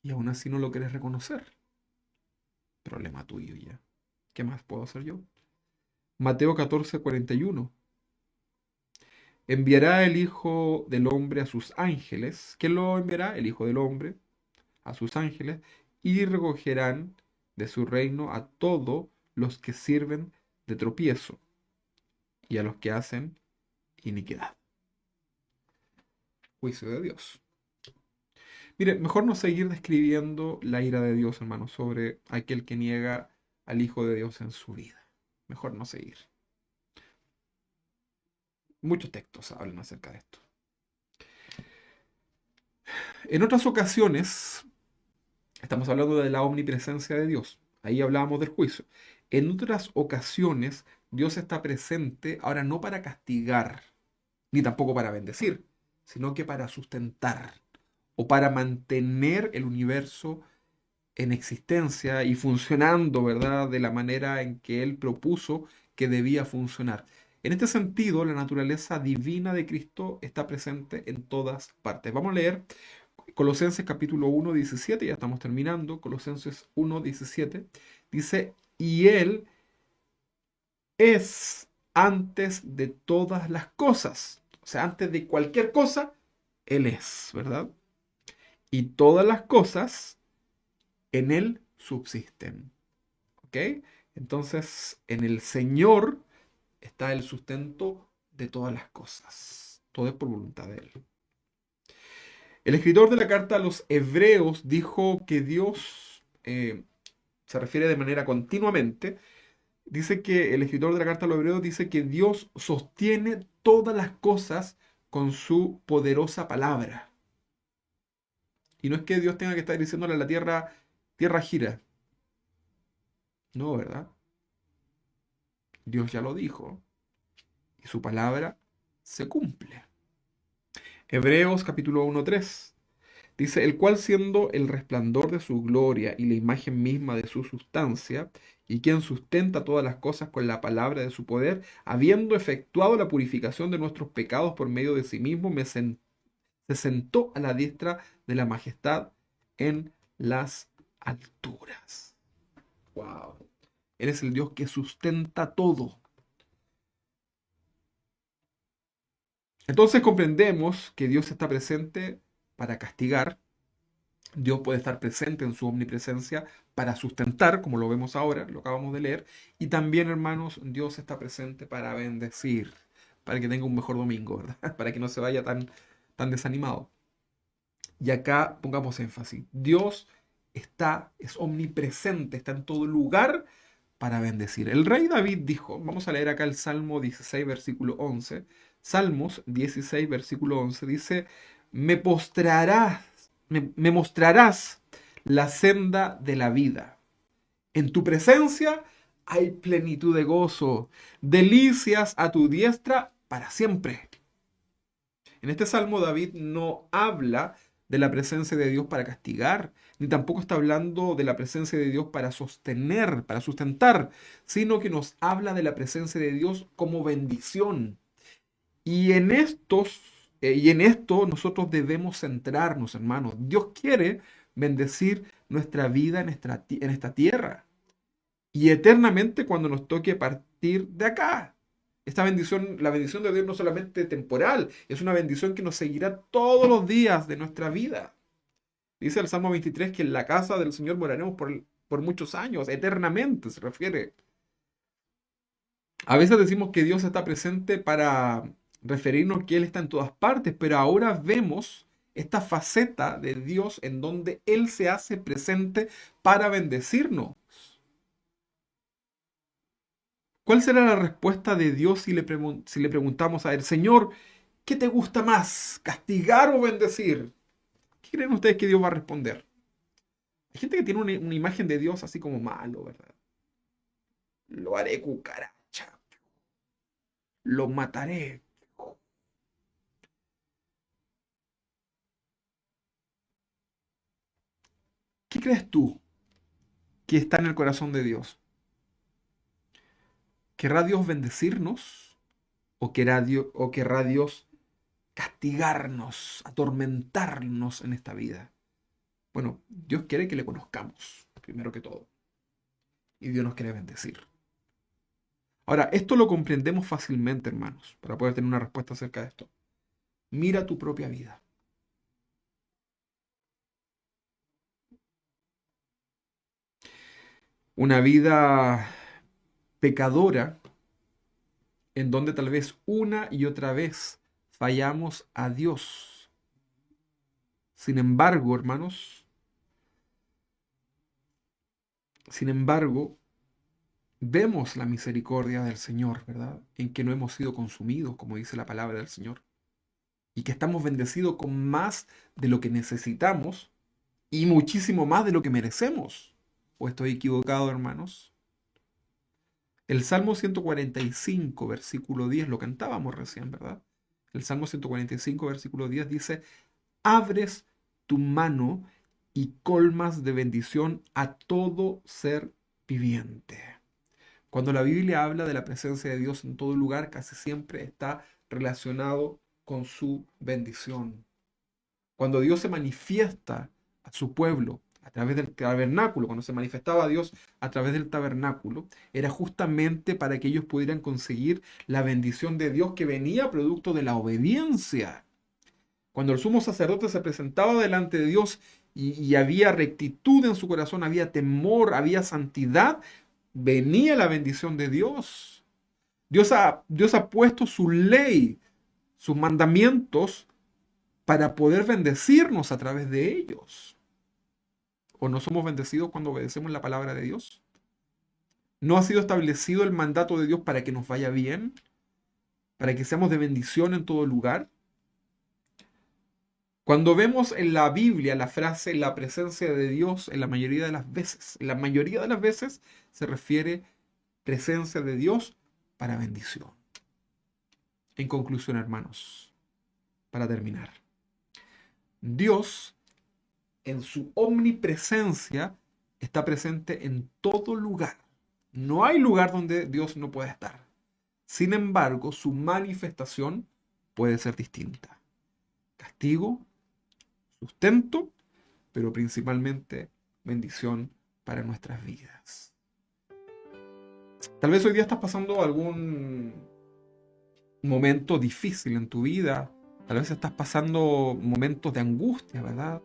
A: y aún así no lo quieres reconocer. Problema tuyo ya. ¿Qué más puedo hacer yo? Mateo 14, 41. Enviará el Hijo del Hombre a sus ángeles. ¿Quién lo enviará? El Hijo del Hombre a sus ángeles y recogerán de su reino a todos los que sirven de tropiezo y a los que hacen iniquidad. Juicio de Dios. Mire, mejor no seguir describiendo la ira de Dios, hermano, sobre aquel que niega al Hijo de Dios en su vida. Mejor no seguir. Muchos textos hablan acerca de esto. En otras ocasiones, estamos hablando de la omnipresencia de Dios. Ahí hablábamos del juicio. En otras ocasiones, Dios está presente, ahora no para castigar, ni tampoco para bendecir, sino que para sustentar o para mantener el universo en existencia y funcionando, ¿verdad?, de la manera en que Él propuso que debía funcionar. En este sentido, la naturaleza divina de Cristo está presente en todas partes. Vamos a leer Colosenses capítulo 1, 17, ya estamos terminando. Colosenses 1, 17, dice, y Él es antes de todas las cosas. O sea, antes de cualquier cosa, Él es, ¿verdad? Y todas las cosas en Él subsisten. ¿Ok? Entonces, en el Señor está el sustento de todas las cosas. Todo es por voluntad de Él. El escritor de la carta a los Hebreos dijo que Dios se refiere de manera continuamente. Dice que el escritor de la carta a los Hebreos dice que Dios sostiene todas las cosas con su poderosa palabra. Y no es que Dios tenga que estar diciéndole a la tierra, tierra gira. No, ¿verdad? Dios ya lo dijo y su palabra se cumple. Hebreos capítulo 1:3 dice, el cual siendo el resplandor de su gloria y la imagen misma de su sustancia, y quien sustenta todas las cosas con la palabra de su poder, habiendo efectuado la purificación de nuestros pecados por medio de sí mismo, se sentó a la diestra de la majestad en las alturas. Wow. Él es el Dios que sustenta todo. Entonces comprendemos que Dios está presente para castigar. Dios puede estar presente en su omnipresencia para sustentar, como lo vemos ahora, lo acabamos de leer. Y también, hermanos, Dios está presente para bendecir, para que tenga un mejor domingo, ¿verdad? Para que no se vaya tan desanimado. Y acá pongamos énfasis. Dios es omnipresente, está en todo lugar para bendecir. El rey David dijo, vamos a leer acá el Salmo 16, versículo 11. Salmos 16, versículo 11 dice, me mostrarás la senda de la vida. En tu presencia hay plenitud de gozo, delicias a tu diestra para siempre. En este salmo David no habla de la presencia de Dios para castigar, ni tampoco está hablando de la presencia de Dios para sostener, para sustentar, sino que nos habla de la presencia de Dios como bendición. Y en y en esto nosotros debemos centrarnos, hermanos. Dios quiere bendecir nuestra vida en esta tierra y eternamente cuando nos toque partir de acá. Esta bendición, la bendición de Dios no solamente temporal, es una bendición que nos seguirá todos los días de nuestra vida. Dice el Salmo 23 que en la casa del Señor moraremos por muchos años, eternamente se refiere. A veces decimos que Dios está presente para referirnos que Él está en todas partes, pero ahora vemos esta faceta de Dios en donde Él se hace presente para bendecirnos. ¿Cuál será la respuesta de Dios si le preguntamos a Él, Señor, ¿qué te gusta más, castigar o bendecir? ¿Qué creen ustedes que Dios va a responder? Hay gente que tiene una imagen de Dios así como malo, ¿verdad? Lo haré cucaracha, lo mataré. ¿Qué crees tú que está en el corazón de Dios? ¿Querrá Dios bendecirnos o querrá Dios castigarnos, atormentarnos en esta vida? Bueno, Dios quiere que le conozcamos, primero que todo, y Dios nos quiere bendecir. Ahora, esto lo comprendemos fácilmente, hermanos, para poder tener una respuesta acerca de esto. Mira tu propia vida. Una vida pecadora en donde tal vez una y otra vez fallamos a Dios. Sin embargo, hermanos, sin embargo, vemos la misericordia del Señor, ¿verdad? En que no hemos sido consumidos, como dice la palabra del Señor, y que estamos bendecidos con más de lo que necesitamos y muchísimo más de lo que merecemos. ¿O estoy equivocado, hermanos? El Salmo 145, versículo 10, lo cantábamos recién, ¿verdad? El Salmo 145, versículo 10 dice, abres tu mano y colmas de bendición a todo ser viviente. Cuando la Biblia habla de la presencia de Dios en todo lugar, casi siempre está relacionado con su bendición. Cuando Dios se manifiesta a su pueblo a través del tabernáculo, cuando se manifestaba a Dios a través del tabernáculo, era justamente para que ellos pudieran conseguir la bendición de Dios que venía producto de la obediencia. Cuando el sumo sacerdote se presentaba delante de Dios y había rectitud en su corazón, había temor, había santidad, venía la bendición de Dios. Dios ha puesto su ley, sus mandamientos, para poder bendecirnos a través de ellos. ¿O no somos bendecidos cuando obedecemos la palabra de Dios? ¿No ha sido establecido el mandato de Dios para que nos vaya bien? ¿Para que seamos de bendición en todo lugar? Cuando vemos en la Biblia la frase la presencia de Dios, en la mayoría de las veces se refiere presencia de Dios para bendición. En conclusión, hermanos, para terminar, Dios en su omnipresencia está presente en todo lugar. No hay lugar donde Dios no pueda estar. Sin embargo, su manifestación puede ser distinta. Castigo, sustento, pero principalmente bendición para nuestras vidas. Tal vez hoy día estás pasando algún momento difícil en tu vida. Tal vez estás pasando momentos de angustia, ¿verdad?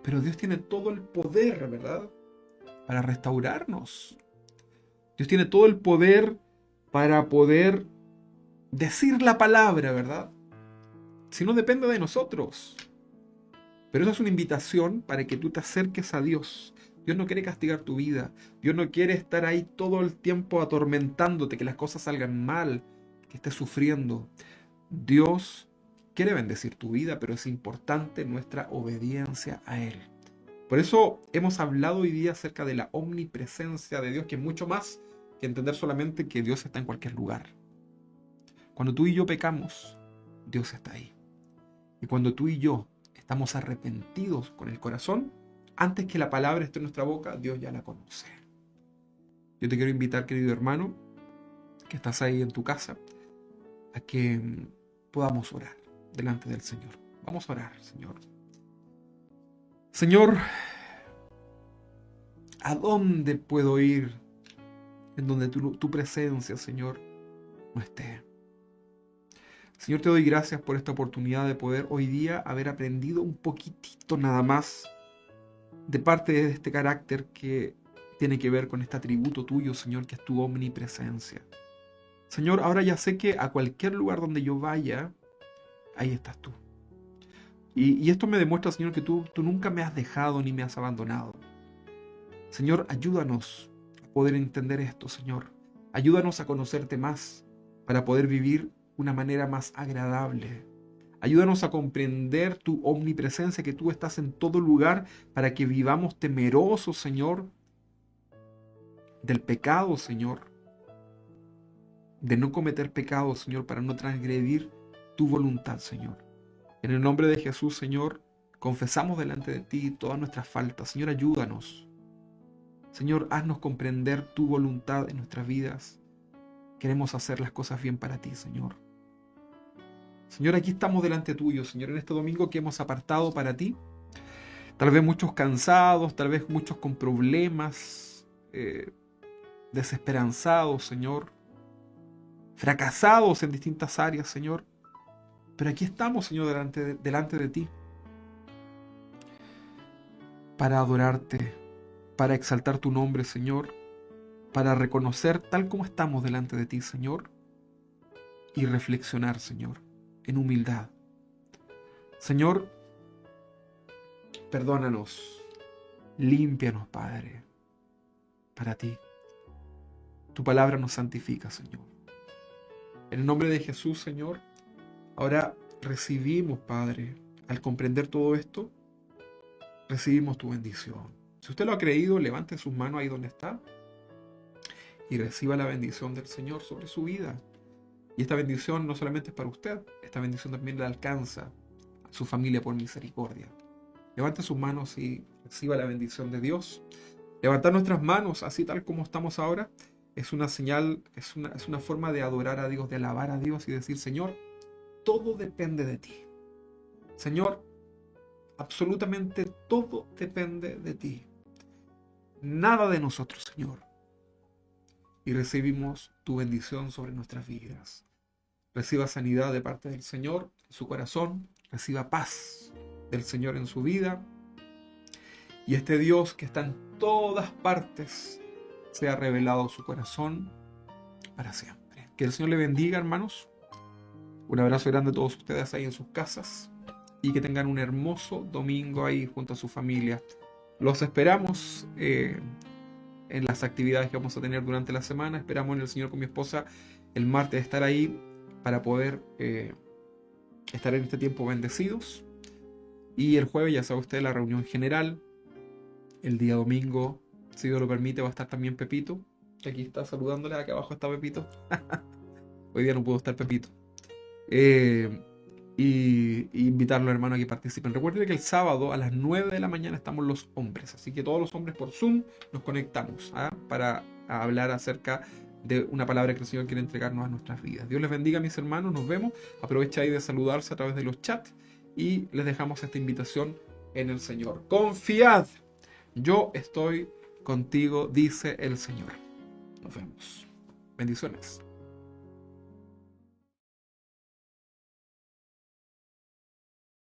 A: Pero Dios tiene todo el poder, ¿verdad? Para restaurarnos. Dios tiene todo el poder para poder decir la palabra, ¿verdad? Si no depende de nosotros. Pero eso es una invitación para que tú te acerques a Dios. Dios no quiere castigar tu vida. Dios no quiere estar ahí todo el tiempo atormentándote, que las cosas salgan mal, que estés sufriendo. Dios quiere bendecir tu vida, pero es importante nuestra obediencia a Él. Por eso hemos hablado hoy día acerca de la omnipresencia de Dios, que es mucho más que entender solamente que Dios está en cualquier lugar. Cuando tú y yo pecamos, Dios está ahí. Y cuando tú y yo estamos arrepentidos con el corazón, antes que la palabra esté en nuestra boca, Dios ya la conoce. Yo te quiero invitar, querido hermano, que estás ahí en tu casa, a que podamos orar delante del Señor. Vamos a orar, Señor. Señor, ¿a dónde puedo ir en donde tu presencia, Señor, no esté? Señor, te doy gracias por esta oportunidad de poder hoy día haber aprendido un poquitito nada más de parte de este carácter que tiene que ver con este atributo tuyo, Señor, que es tu omnipresencia. Señor, ahora ya sé que a cualquier lugar donde yo vaya, ahí estás tú. Y esto me demuestra, Señor, que tú nunca me has dejado ni me has abandonado. Señor, ayúdanos a poder entender esto, Señor. Ayúdanos a conocerte más para poder vivir de una manera más agradable. Ayúdanos a comprender tu omnipresencia, que tú estás en todo lugar para que vivamos temerosos, Señor, del pecado, Señor. De no cometer pecado, Señor, para no transgredir tu voluntad, Señor. En el nombre de Jesús, Señor, confesamos delante de ti todas nuestras faltas. Señor, ayúdanos. Señor, haznos comprender tu voluntad en nuestras vidas. Queremos hacer las cosas bien para ti, Señor. Señor, aquí estamos delante tuyo, Señor, en este domingo que hemos apartado para ti. Tal vez muchos cansados, tal vez muchos con problemas, desesperanzados, Señor. Fracasados en distintas áreas, Señor. Pero aquí estamos, Señor, delante de ti. Para adorarte, para exaltar tu nombre, Señor. Para reconocer tal como estamos delante de ti, Señor. Y reflexionar, Señor, en humildad. Señor, perdónanos. Límpianos, Padre, para ti. Tu palabra nos santifica, Señor. En el nombre de Jesús, Señor, ahora recibimos, Padre, al comprender todo esto, recibimos tu bendición. Si usted lo ha creído, levante sus manos ahí donde está y reciba la bendición del Señor sobre su vida. Y esta bendición no solamente es para usted, esta bendición también le alcanza a su familia por misericordia. Levante sus manos y reciba la bendición de Dios. Levantar nuestras manos así tal como estamos ahora es una señal, es una forma de adorar a Dios, de alabar a Dios y decir: Señor, todo depende de ti. Señor, absolutamente todo depende de ti. Nada de nosotros, Señor. Y recibimos tu bendición sobre nuestras vidas. Reciba sanidad de parte del Señor en su corazón. Reciba paz del Señor en su vida. Y este Dios que está en todas partes sea revelado su corazón para siempre. Que el Señor le bendiga, hermanos. Un abrazo grande a todos ustedes ahí en sus casas. Y que tengan un hermoso domingo ahí junto a su familia. Los esperamos en las actividades que vamos a tener durante la semana. Esperamos en el Señor con mi esposa el martes estar ahí para poder estar en este tiempo bendecidos. Y el jueves, ya sabe usted, la reunión general. El día domingo, si Dios lo permite, va a estar también Pepito, que aquí está saludándole. Acá abajo está Pepito. Hoy día no pudo estar Pepito. Y invitarlo, hermano, a que participen. Recuerden que el sábado a las 9 de la mañana estamos los hombres, así que todos los hombres por Zoom nos conectamos para hablar acerca de una palabra que el Señor quiere entregarnos a nuestras vidas. Dios les bendiga, mis hermanos, nos vemos. Aprovecha ahí de saludarse a través de los chats y les dejamos esta invitación en el Señor. Confiad, yo estoy contigo, dice el Señor. Nos vemos. Bendiciones.